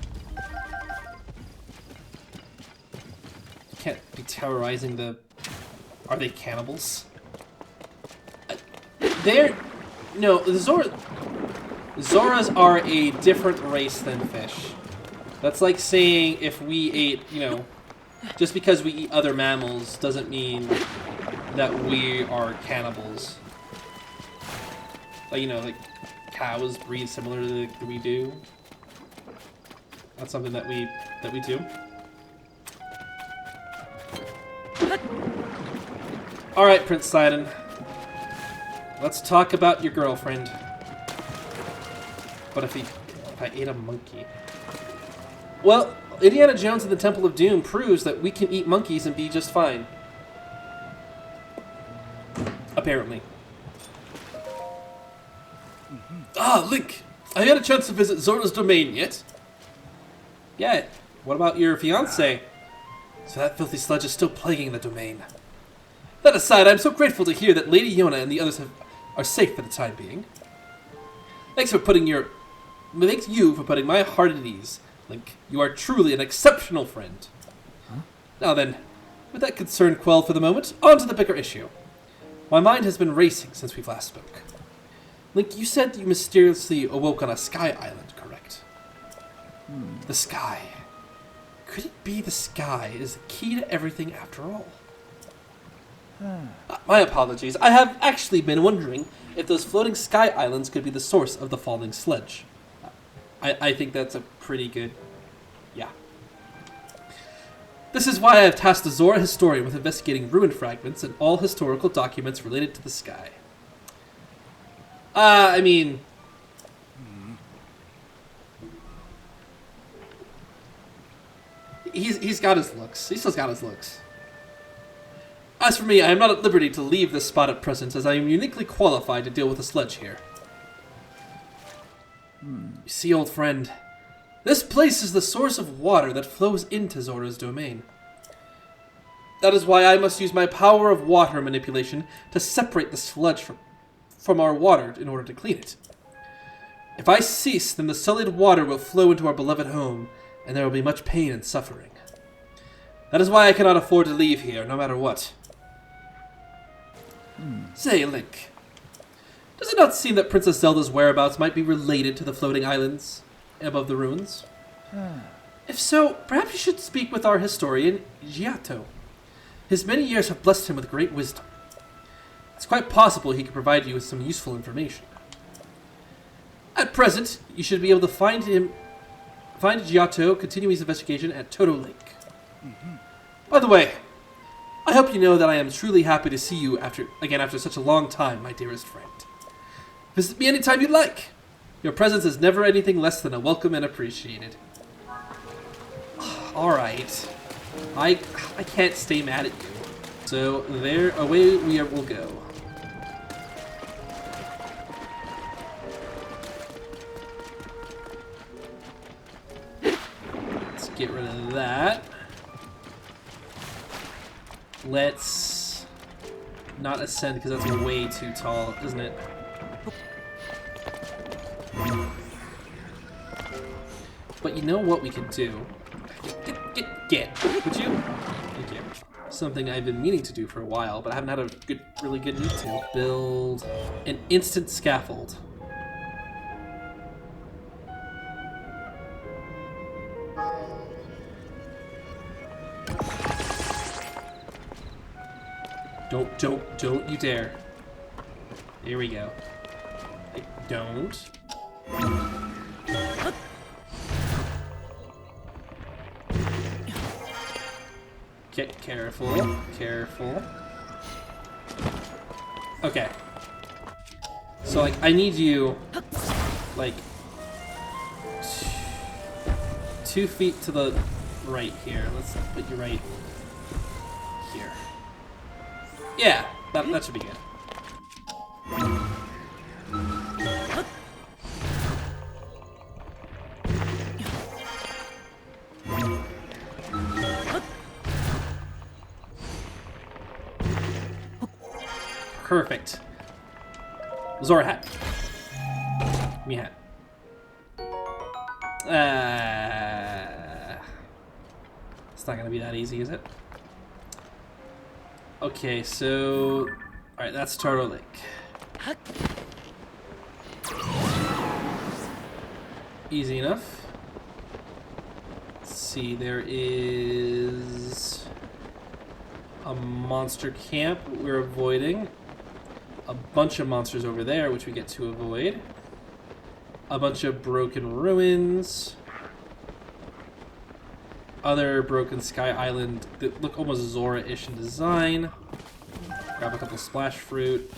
You can't be terrorizing the... Are they cannibals? No, the Zoras are a different race than fish. That's like saying if we ate, you know, just because we eat other mammals doesn't mean that we are cannibals. Like, you know, like cows breed similarly to we do. That's something that we do. All right, Prince Sidon. Let's talk about your girlfriend. But if I ate a monkey? Well, Indiana Jones and the Temple of Doom proves that we can eat monkeys and be just fine. Apparently. Ah, Link! Have you had a chance to visit Zora's domain yet? Yeah. What about your fiancé? So that filthy sludge is still plaguing the domain. That aside, I'm so grateful to hear that Lady Yona and the others are safe for the time being. Thanks you for putting my heart at ease, Link. You are truly an exceptional friend. Huh? Now then, with that concern quelled for the moment, on to the bigger issue. My mind has been racing since we last spoke. Link, you said you mysteriously awoke on a sky island, correct? The sky. Could it be the sky is the key to everything after all? My apologies. I have actually been wondering if those floating sky islands could be the source of the falling sledge. I think that's a pretty good... Yeah. This is why I have tasked the Zora historian with investigating ruin fragments and all historical documents related to the sky. I mean... He's got his looks. He still's got his looks. As for me, I am not at liberty to leave this spot at present, as I am uniquely qualified to deal with the sledge here. You see, old friend, this place is the source of water that flows into Zora's domain. That is why I must use my power of water manipulation to separate the sludge from our water in order to clean it. If I cease, then the sullied water will flow into our beloved home, and there will be much pain and suffering. That is why I cannot afford to leave here, no matter what. Say, Link, does it not seem that Princess Zelda's whereabouts might be related to the floating islands above the ruins? If so, perhaps you should speak with our historian, Jota. His many years have blessed him with great wisdom. It's quite possible he could provide you with some useful information. At present, you should be able to find Jota continuing his investigation at Toto Lake. By the way, I hope you know that I am truly happy to see you again after such a long time, my dearest friend. Visit me anytime you'd like. Your presence is never anything less than a welcome and appreciated. Alright. I can't stay mad at you. So away we'll go. get rid of that. Let's not ascend because that's way too tall, isn't it? But you know what we could do? Get. Would you? Thank you. Something I've been meaning to do for a while, but I haven't had a really good need to. Build an instant scaffold. Don't you dare. Here we go. Don't. Get careful. Careful. Okay. So, like, I need you, like, 2 feet to the right here. Let's put you right here. Yeah, that should be good. Perfect. Zora hat. Give me a hat. It's not gonna be that easy, is it? Okay, so... Alright, that's Turtle Lake. Easy enough. Let's see, there is... a monster camp we're avoiding. A bunch of monsters over there, which we get to avoid. A bunch of broken ruins. Other broken sky island that look almost Zora-ish in design. Grab a couple splash fruit.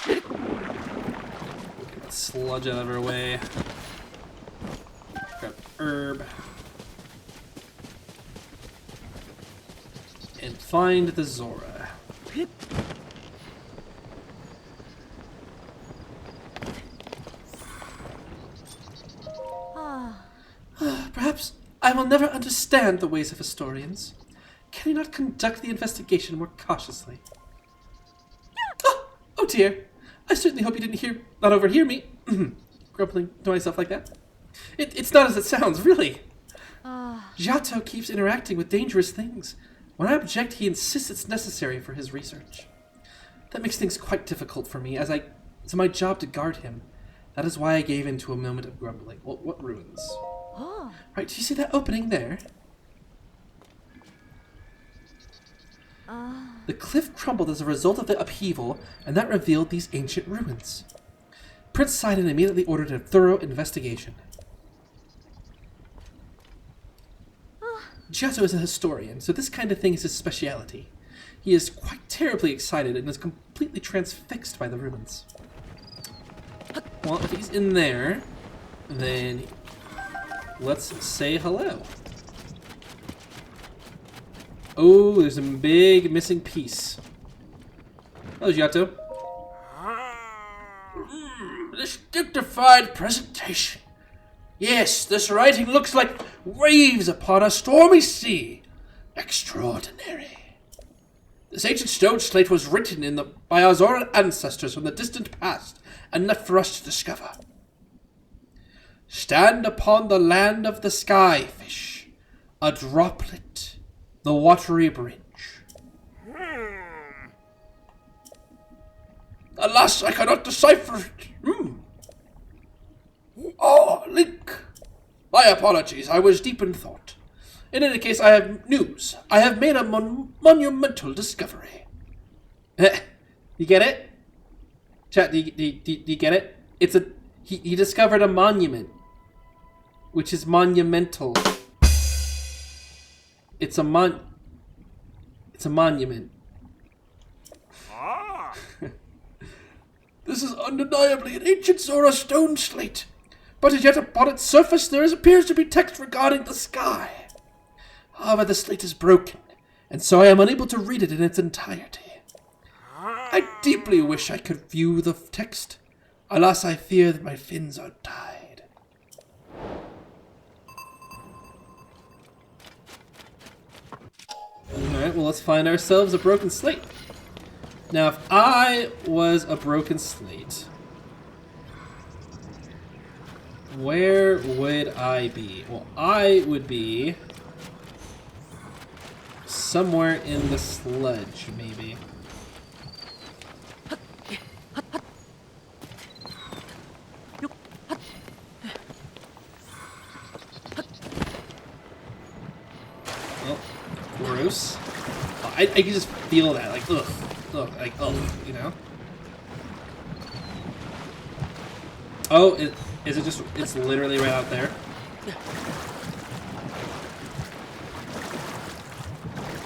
Get that sludge out of our way. Grab herb. And find the Zora. Perhaps I will never understand the ways of historians. Can you not conduct the investigation more cautiously? Oh dear. I certainly hope you didn't not overhear me grumbling to myself like that. It's not as it sounds, really. Jota keeps interacting with dangerous things. When I object, he insists it's necessary for his research. That makes things quite difficult for me, as it's my job to guard him. That is why I gave in to a moment of grumbling. What ruins? Right, do you see that opening there? The cliff crumbled as a result of the upheaval, and that revealed these ancient ruins. Prince Sidon immediately ordered a thorough investigation. Jota is a historian, so this kind of thing is his speciality. He is quite terribly excited and is completely transfixed by the ruins. Well, if he's in there, then let's say hello. Oh, there's a big missing piece. Hello, Jota. This dignified presentation. Yes, this writing looks like waves upon a stormy sea. Extraordinary. This ancient stone slate was written by our Zora ancestors from the distant past and left for us to discover. Stand upon the land of the sky, fish, a droplet, the watery bridge. Alas, I cannot decipher it. Oh, Link. My apologies, I was deep in thought. In any case, I have news. I have made a monumental discovery. You get it? Chat, do you get it? He discovered a monument, which is monumental. It's a monument. This is undeniably an ancient Zora stone slate, but as yet upon its surface there appears to be text regarding the sky. However, the slate is broken, and so I am unable to read it in its entirety. I deeply wish I could view the text. Alas, I fear that my fins are tied. Alright, well, let's find ourselves a broken slate. Now, if I was a broken slate, where would I be? Well, I would be somewhere in the sludge, maybe. Oh, gross. Oh, I can just feel that, like, ugh, like, ugh, you know? Oh, is it just, it's literally right out there?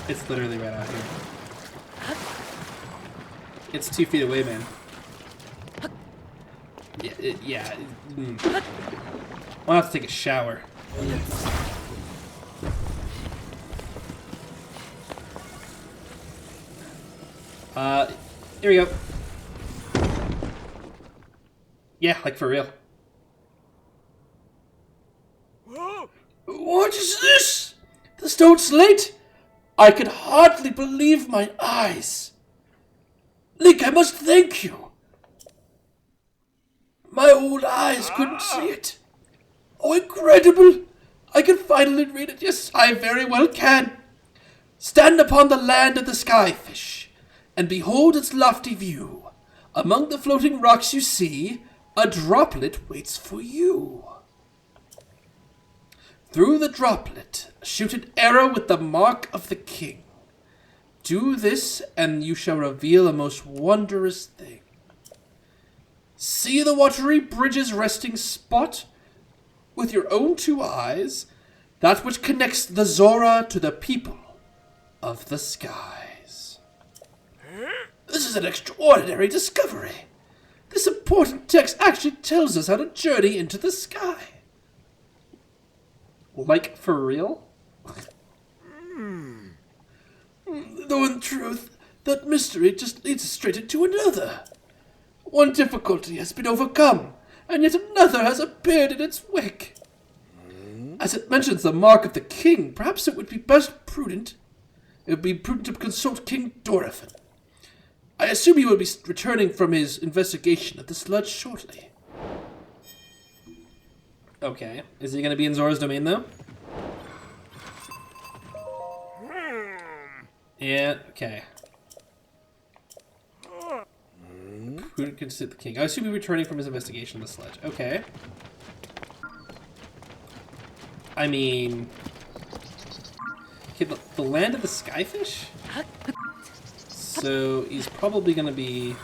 It's literally right out here. It's 2 feet away, man. Yeah. I'll have to take a shower. Here we go. Yeah, like for real. What is this? The stone slate? I can hardly believe my eyes. Link, I must thank you. My old eyes couldn't see it. Oh, incredible! I can finally read it. Yes, I very well can. Stand upon the land of the skyfish, and behold its lofty view. Among the floating rocks you see, a droplet waits for you. Through the droplet, shoot an arrow with the mark of the king. Do this, and you shall reveal a most wondrous thing. See the watery bridge's resting spot? With your own 2 eyes, that which connects the Zora to the people of the skies. This is an extraordinary discovery. This important text actually tells us how to journey into the sky. Like, for real? Though in truth, that mystery just leads us straight into another. One difficulty has been overcome, and yet another has appeared in its wake. As it mentions the mark of the king, perhaps it would be prudent to consult King Dorephan. I assume he will be returning from his investigation of the sludge shortly. Okay. Is he going to be in Zora's domain, though? Yeah, okay. Prudent consult the king. I assume he's returning from his investigation of the sludge. Okay. I mean... Okay, the land of the skyfish? So, he's probably going to be...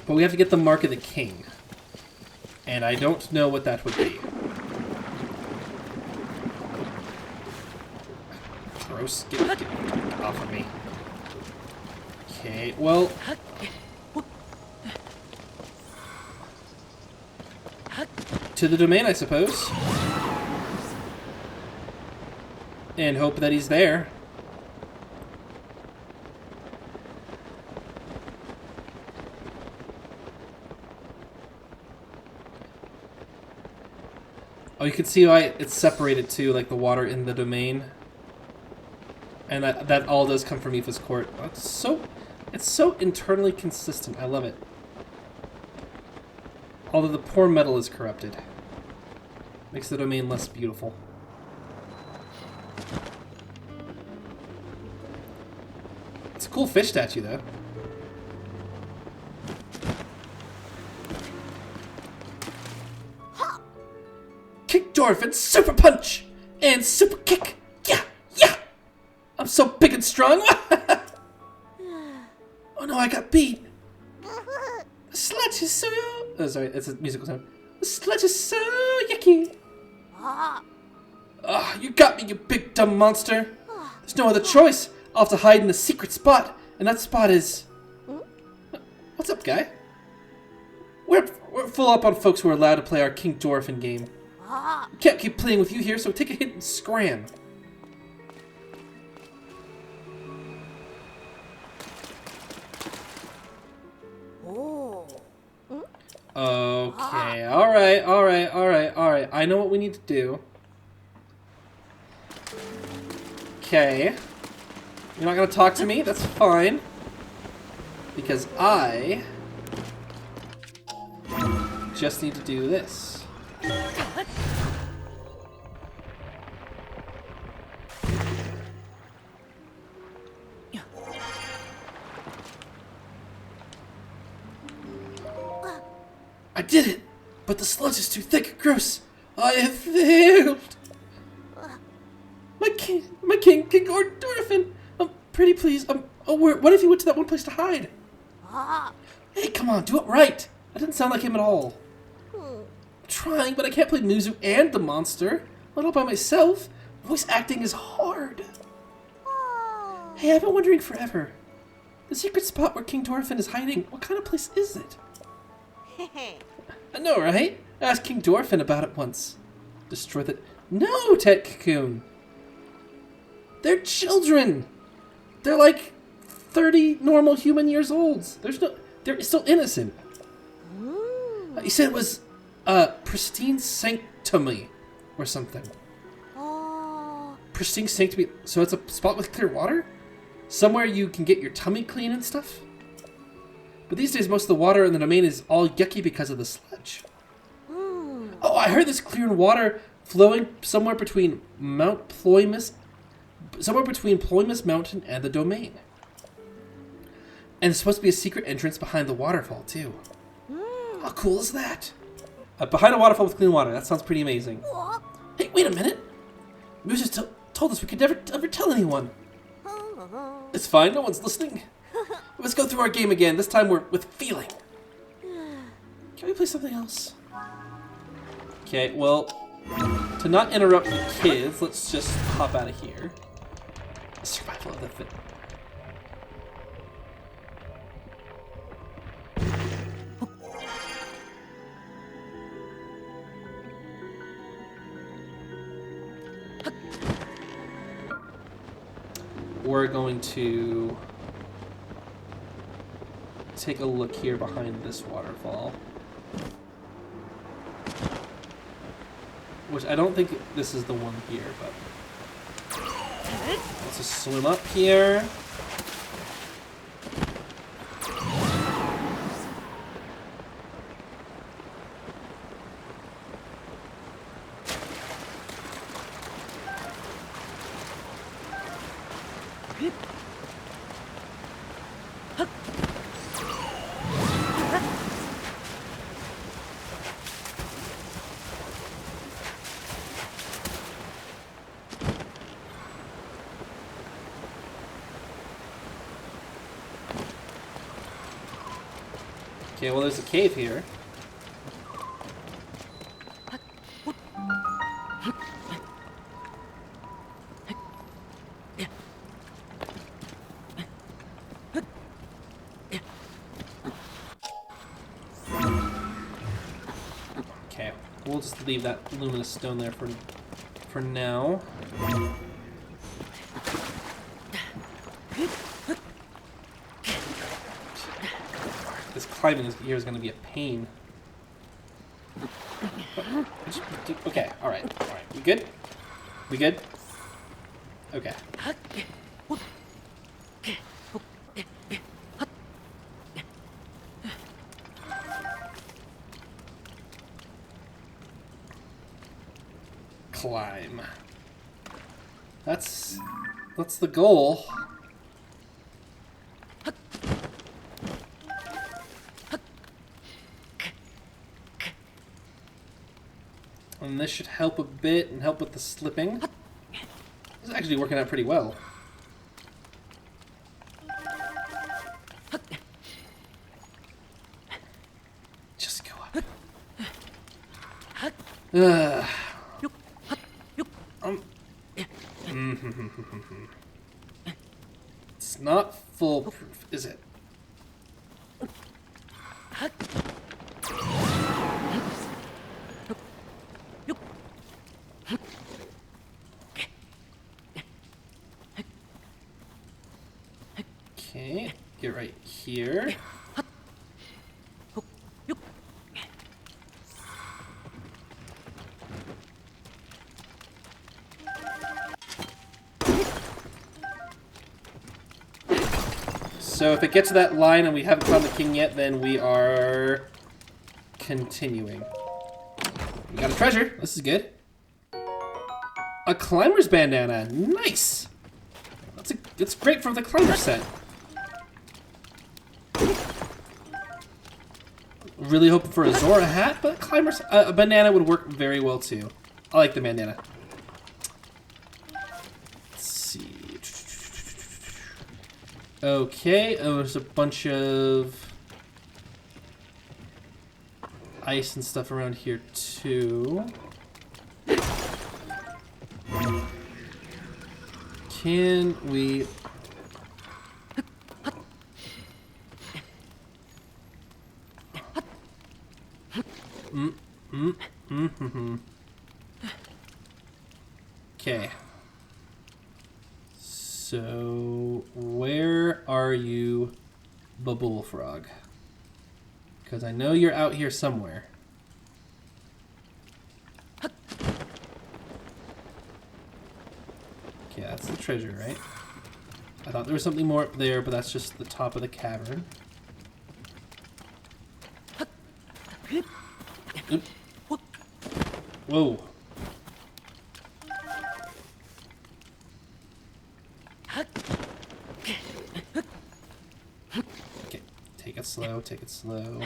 But we have to get the mark of the king. And I don't know what that would be. Gross. Get off of me. Okay, well... To the domain, I suppose. And hope that he's there. Oh, you can see why it's separated too, like the water in the domain. And that all does come from Aoife's court. Oh, it's so internally consistent. I love it. Although the poor metal is corrupted. Makes the domain less beautiful. It's a cool fish statue, though. Kick Dorephan, super punch! And super kick! Yeah! Yeah! I'm so big and strong! Oh no, I got beat! The sludge is so... Oh, sorry, it's a musical sound. The sludge is so yucky! Ah, you got me, you big dumb monster! There's no other choice. I'll have to hide in a secret spot, and that spot is... What's up, guy? We're full up on folks who are allowed to play our King Dorephan game. We can't keep playing with you here, so take a hit and scram. Okay, alright. I know what we need to do. Okay. You're not gonna talk to me? That's fine. Because I just need to do this. I did it! But the sludge is too thick and gross. I have failed! My king, King Dorephan! Pretty please, what if he went to that one place to hide? Hey, come on, do it right! That didn't sound like him at all. I'm trying, but I can't play Muzu and the monster. Not all by myself. Voice acting is hard. Hey, I've been wondering forever. The secret spot where King Dorephan is hiding, what kind of place is it? I know, right? I asked King Dorephan about it once. Destroy the... No, Tet-kun! They're children! They're like 30 normal human years old. They're still innocent. You said it was Pristine Sanctum or something. Pristine Sanctum. So it's a spot with clear water? Somewhere you can get your tummy clean and stuff? But these days most of the water in the domain is all yucky because of the sludge. Oh, I heard there's clear water flowing somewhere between Ploymus Mountain and the domain. And there's supposed to be a secret entrance behind the waterfall, too. How cool is that? Behind a waterfall with clean water. That sounds pretty amazing. Hey, wait a minute. Musa told us we could never tell anyone. It's fine. No one's listening. Let's go through our game again. This time we're with feeling. Can we play something else? Okay, well, to not interrupt the kids, let's just hop out of here. Survival of the fit. We're going to take a look here behind this waterfall. Which I don't think this is the one here, but let's just swim up here. Okay, well there's a cave here. Okay, we'll just leave that luminous stone there for now. This climbing here is going to be a pain. Okay, alright. We good? We good? Okay. Climb. That's the goal. And this should help a bit and help with the slipping. This is actually working out pretty well. Just go up. It's not foolproof, is it? Okay, get right here. So if it gets to that line and we haven't found the king yet, then we are continuing. We got a treasure. This is good. A climber's bandana. Nice. That's great for the climber set. Really hoping for a Zora hat, but a bandana would work very well too. I like the bandana. Let's see. Okay, oh, there's a bunch of ice and stuff around here too. Can we... Okay. So, where are you, Babbul Frog? Because I know you're out here somewhere. Okay, that's the treasure, right? I thought there was something more up there, but that's just the top of the cavern. Oop. Whoa. Okay, take it slow, take it slow.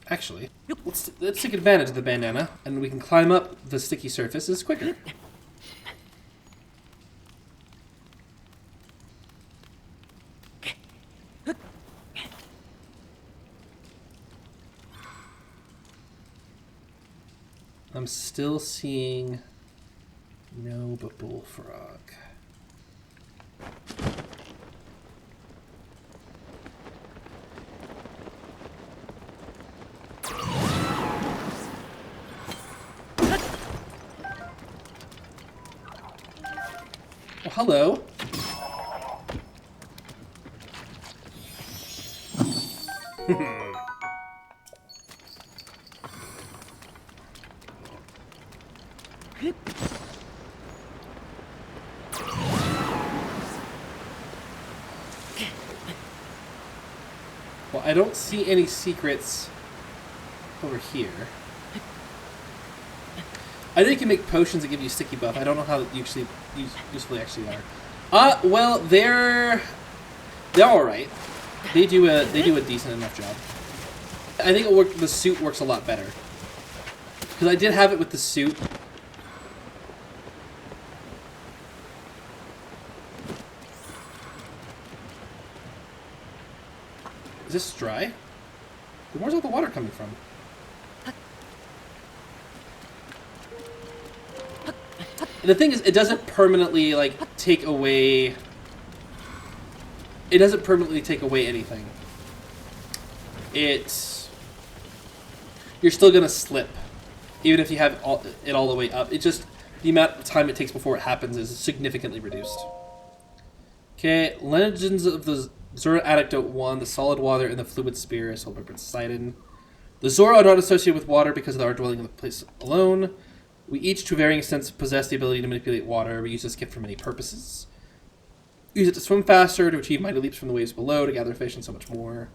Actually, let's take advantage of the bandana, and we can climb up the sticky surfaces quicker. I'm still seeing no Babbul Frog. Oh, hello. Well, I don't see any secrets over here. I think you can make potions that give you sticky buff. I don't know how useful they actually are. Well, they're all right. They do a decent enough job. I think the suit works a lot better because I did have it with the suit. Is this dry? Where's all the water coming from? And the thing is, it doesn't permanently take away. It doesn't permanently take away anything. You're still gonna slip, even if you have it all the way up. It's just the amount of time it takes before it happens is significantly reduced. Okay, Legends of the Zora Anecdote 1, the solid water and the fluid spear, sold by Pristine. The Zora are not associated with water because they are dwelling in the place alone. We each, to varying extents, possess the ability to manipulate water. We use this gift for many purposes. We use it to swim faster, to achieve mighty leaps from the waves below, to gather fish, and so much more.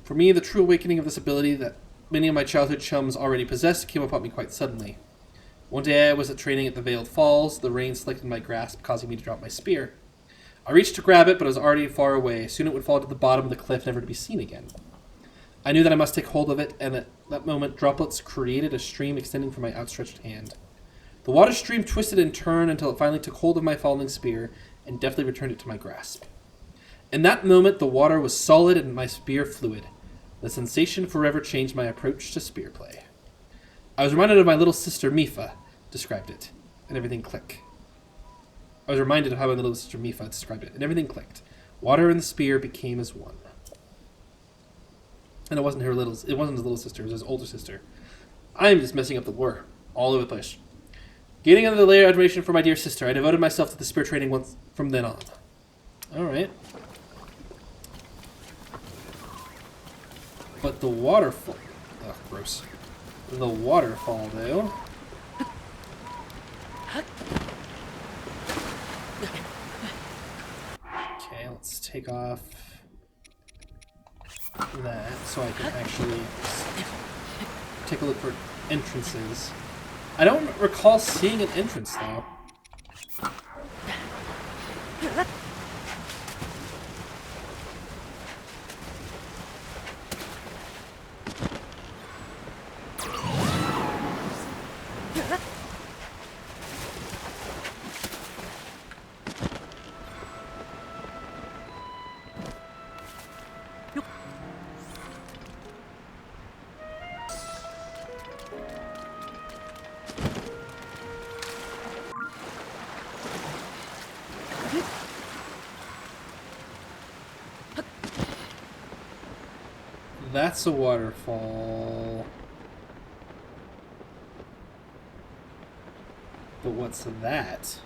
For me, the true awakening of this ability that many of my childhood chums already possessed came upon me quite suddenly. One day I was at training at the Veiled Falls. The rain slicked in my grasp, causing me to drop my spear. I reached to grab it, but it was already far away. Soon it would fall to the bottom of the cliff, never to be seen again. I knew that I must take hold of it, and at that moment droplets created a stream extending from my outstretched hand. The water stream twisted and turned until it finally took hold of my falling spear and deftly returned it to my grasp. In that moment, the water was solid and my spear fluid. The sensation forever changed my approach to spear play. I was reminded of my little sister Mifa described it, and everything clicked. I was reminded of how my little sister Mifa described it, and everything clicked. Water and the spear became as one. And it wasn't his little sister, it was his older sister. I am just messing up the lore all over the place. Gaining another layer of admiration for my dear sister, I devoted myself to the spear training once from then on. Alright. But the waterfall... Ugh, gross. The waterfall, though... Okay, let's take off that so I can actually take a look for entrances. I don't recall seeing an entrance though. That's a waterfall. But what's that?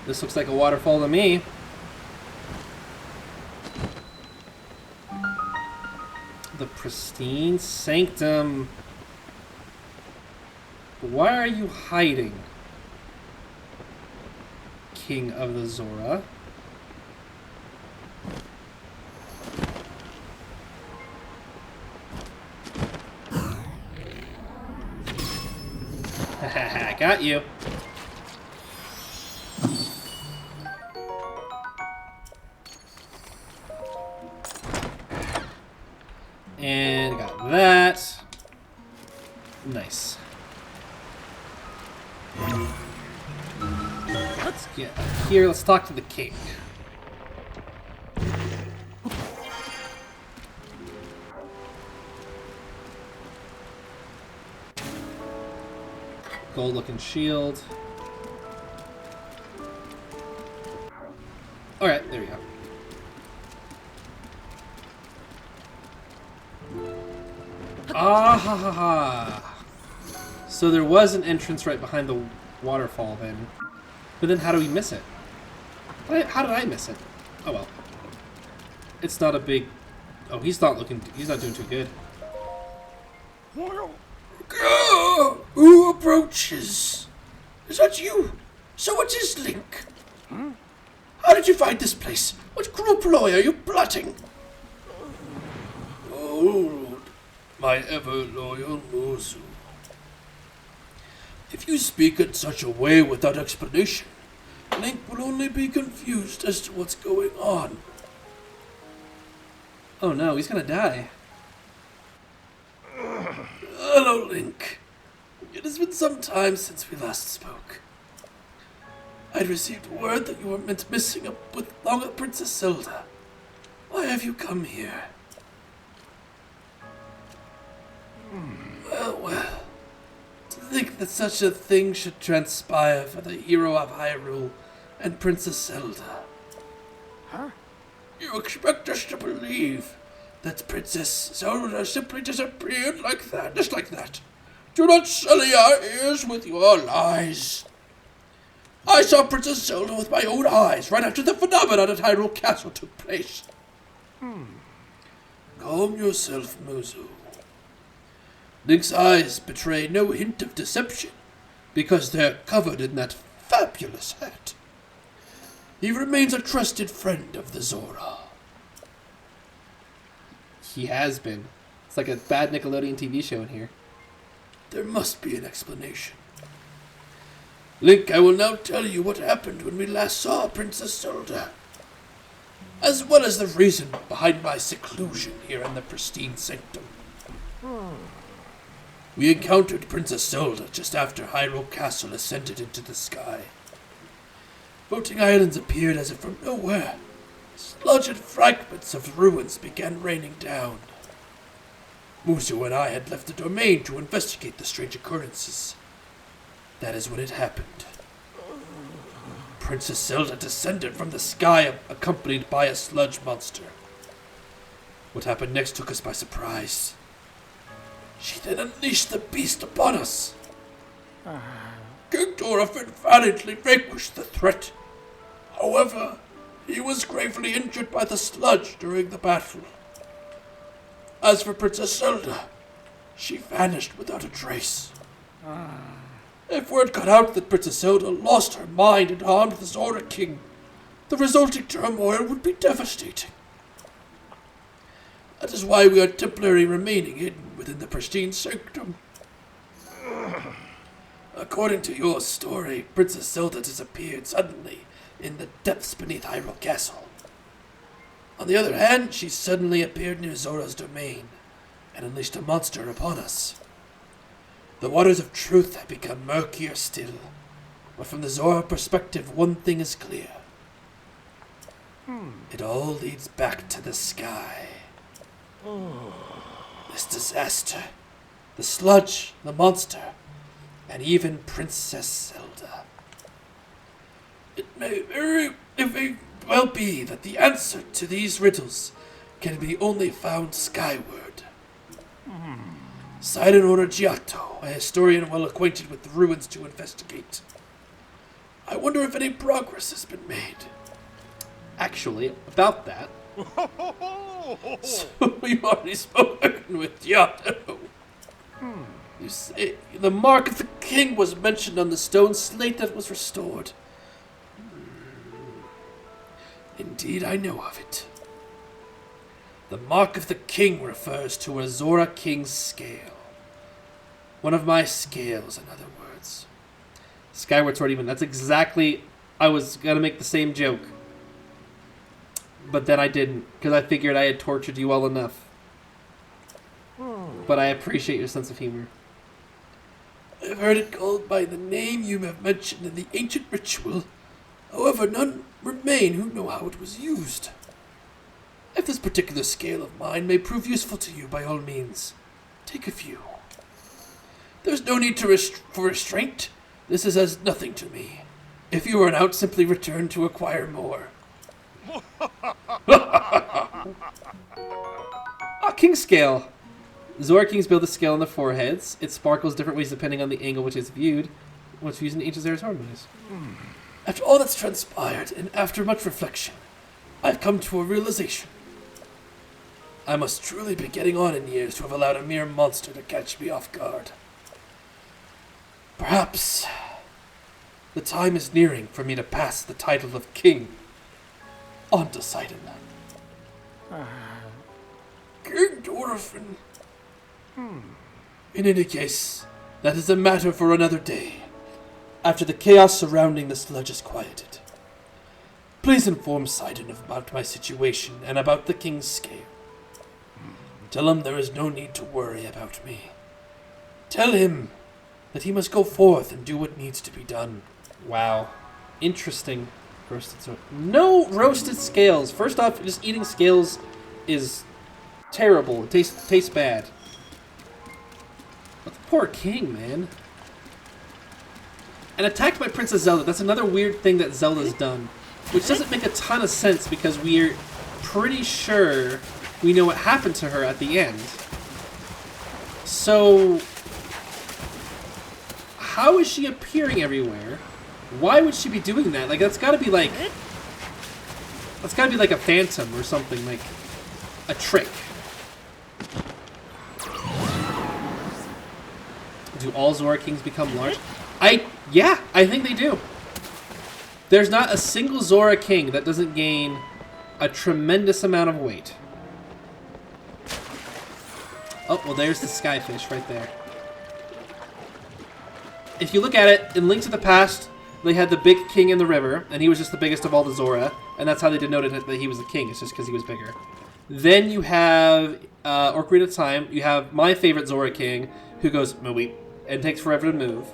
This looks like a waterfall to me. The Pristine Sanctum. Why are you hiding, King of the Zora? Got you. And got that. Nice. Let's get here. Let's talk to the king. Gold looking shield. Alright, there we go. Ah ha ha ha. So there was an entrance right behind the waterfall then. But then how do we miss it? How did I miss it? Oh well. It's not a big... Oh, he's not doing too good. Who approaches? Is that you? So what is Link? How did you find this place? What cruel ploy are you plotting? Oh, my ever-loyal Muzu. If you speak in such a way without explanation, Link will only be confused as to what's going on. Oh no, he's gonna die. Hello, Link. It has been some time since we last spoke. I'd received word that you were missing along with Princess Zelda. Why have you come here? Well. To think that such a thing should transpire for the hero of Hyrule and Princess Zelda. Huh? You expect us to believe that Princess Zelda simply disappeared like that, just like that. Do not sully our ears with your lies. I saw Princess Zelda with my own eyes right after the phenomenon at Hyrule Castle took place. Calm yourself, Muzu. Link's eyes betray no hint of deception because they're covered in that fabulous hat. He remains a trusted friend of the Zora. He has been. It's like a bad Nickelodeon TV show in here. There must be an explanation. Link, I will now tell you what happened when we last saw Princess Zelda, as well as the reason behind my seclusion here in the Pristine Sanctum. We encountered Princess Zelda just after Hyrule Castle ascended into the sky. Floating islands appeared as if from nowhere. Sludge and fragments of ruins began raining down. Muzu and I had left the domain to investigate the strange occurrences. That is when it happened. Princess Zelda descended from the sky accompanied by a sludge monster. What happened next took us by surprise. She then unleashed the beast upon us. King Dorephan valiantly vanquished the threat. However, he was gravely injured by the sludge during the battle. As for Princess Zelda, she vanished without a trace. If word got out that Princess Zelda lost her mind and harmed the Zora King, the resulting turmoil would be devastating. That is why we are temporarily remaining hidden within the Pristine Sanctum. According to your story, Princess Zelda disappeared suddenly in the depths beneath Hyrule Castle. On the other hand, she suddenly appeared near Zora's domain and unleashed a monster upon us. The waters of truth have become murkier still, but from the Zora perspective, one thing is clear. It all leads back to the sky. This disaster, the sludge, the monster, and even Princess Zelda. It may very well be that the answer to these riddles can be only found skyward. Sidon ordered Giotto, a historian well acquainted with the ruins, to investigate. I wonder if any progress has been made. Actually, about that. So we've already spoken with Giotto. You say the mark of the king was mentioned on the stone slate that was restored. Indeed, I know of it. The mark of the king refers to a Zora king's scale. One of my scales, in other words. Skyward Sword even. That's exactly... I was going to make the same joke. But then I didn't, because I figured I had tortured you well enough. But I appreciate your sense of humor. I've heard it called by the name you have mentioned in the ancient ritual. However, none remain who know how it was used. If this particular scale of mine may prove useful to you, by all means, take a few. There's no need for restraint. This is as nothing to me. If you run out, simply return to acquire more. King scale. Zora kings build a scale on their foreheads. It sparkles different ways depending on the angle which it's viewed. What's used in ancient Zora's harmonies. After all that's transpired, and after much reflection, I've come to a realization. I must truly be getting on in years to have allowed a mere monster to catch me off guard. Perhaps the time is nearing for me to pass the title of king on to Sidon. King Dorephan. In any case, that is a matter for another day, after the chaos surrounding the sludge is quieted. Please inform Sidon about my situation and about the king's scale. Tell him there is no need to worry about me. Tell him that he must go forth and do what needs to be done. Wow. Interesting. No roasted scales. First off, just eating scales is terrible. It tastes bad. But the poor king, man. And attacked by Princess Zelda. That's another weird thing that Zelda's done. Which doesn't make a ton of sense because we're pretty sure we know what happened to her at the end. So, how is she appearing everywhere? Why would she be doing that? Like, that's gotta be like... That's gotta be like a phantom or something, like a trick. Do all Zora kings become large? Yeah, I think they do. There's not a single Zora king that doesn't gain a tremendous amount of weight. Oh, well, there's the skyfish right there. If you look at it, in Link to the Past, they had the big king in the river, and he was just the biggest of all the Zora, and that's how they denoted that he was the king. It's just because he was bigger. Then you have Ocarina of Time. You have my favorite Zora king, who goes mooey and takes forever to move.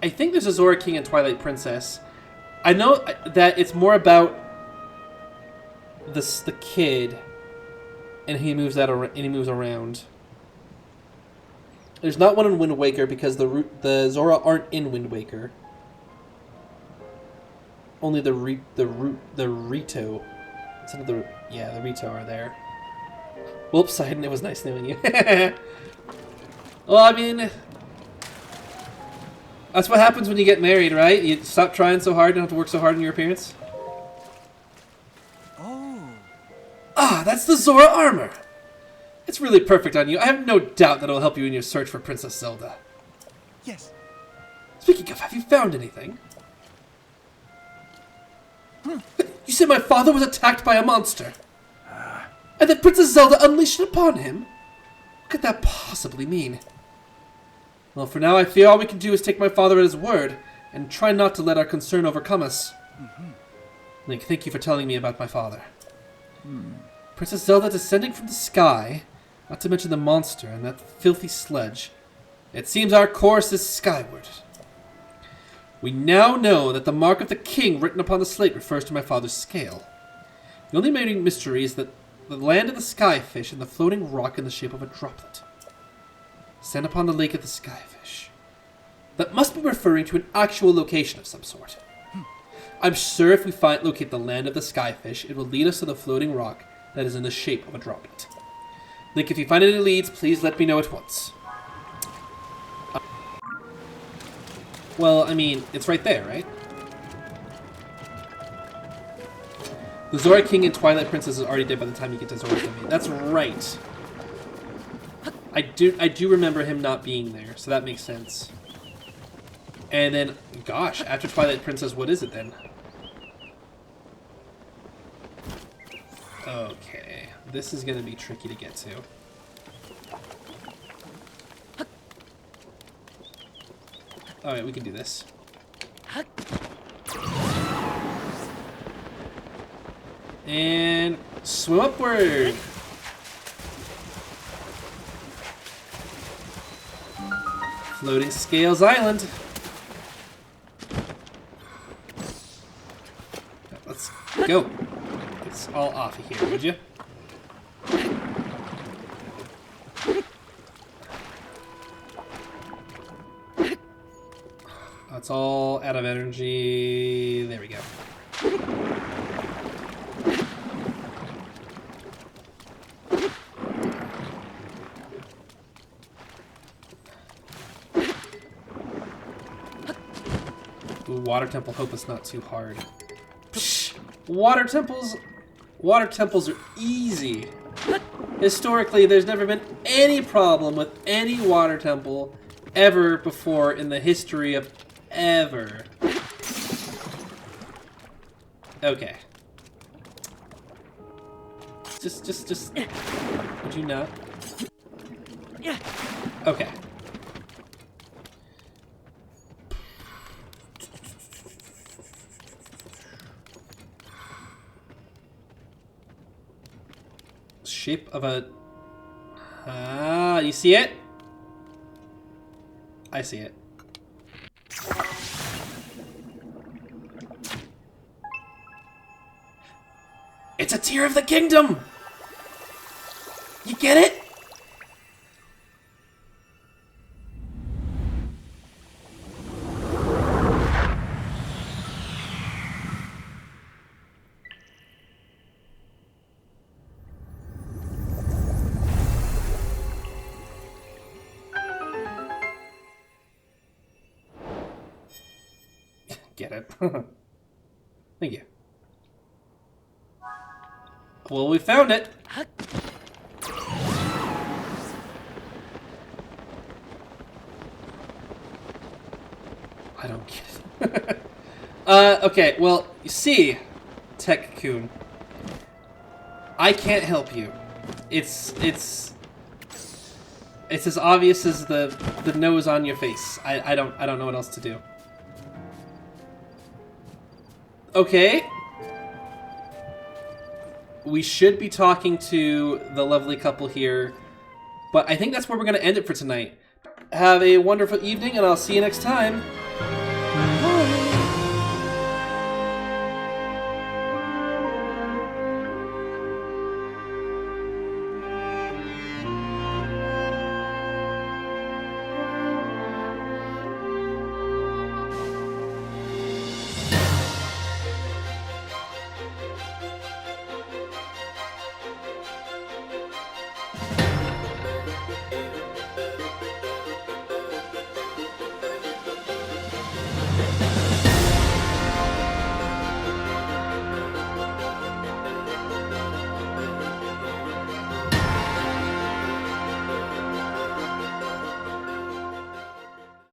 I think there's a Zora king and Twilight Princess. I know that it's more about the kid, and he moves around. There's not one in Wind Waker because the Zora aren't in Wind Waker. Only the Rito. The Rito are there. Whoops, Sidon, it was nice knowing you. Well, I mean, that's what happens when you get married, right? You stop trying so hard, you don't have to work so hard on your appearance. Oh. Ah, that's the Zora armor. It's really perfect on you. I have no doubt that it'll help you in your search for Princess Zelda. Yes. Speaking of, have you found anything? You said my father was attacked by a monster. And that Princess Zelda unleashed it upon him? What could that possibly mean? Well, for now, I fear all we can do is take my father at his word, and try not to let our concern overcome us. Link, thank you for telling me about my father. Princess Zelda descending from the sky, not to mention the monster and that filthy sledge. It seems our course is skyward. We now know that the mark of the king written upon the slate refers to my father's scale. The only remaining mystery is that the land of the skyfish and the floating rock in the shape of a droplet. Stand upon the lake of the skyfish. That must be referring to an actual location of some sort. I'm sure if we locate the land of the skyfish, it will lead us to the floating rock that is in the shape of a droplet. Link, if you find any leads, please let me know at once. Well, I mean, it's right there, right? The Zora King and Twilight Princess is already dead by the time you get to Zora Domain. That's right. I do remember him not being there, so that makes sense. And then, gosh, after Twilight Princess, what is it then? Okay, this is gonna be tricky to get to. Alright, we can do this. And swim upward! Floating Scales Island. Let's go. Get this all off of here, would you? It's all out of energy. There we go. Ooh, water temple. Hope it's not too hard. Psh, water temples are easy. Historically, there's never been any problem with any water temple ever before in the history of ever. Okay. Just. Would you not? Okay. Shape of a. You see it? I see it. It's a tear of the kingdom! You get it? Get it. Thank you. Well, we found it. I don't get it. Okay, well, you see, Tech-kun, I can't help you. It's as obvious as the nose on your face. I don't know what else to do. Okay. We should be talking to the lovely couple here, but I think that's where we're going to end it for tonight. Have a wonderful evening, and I'll see you next time.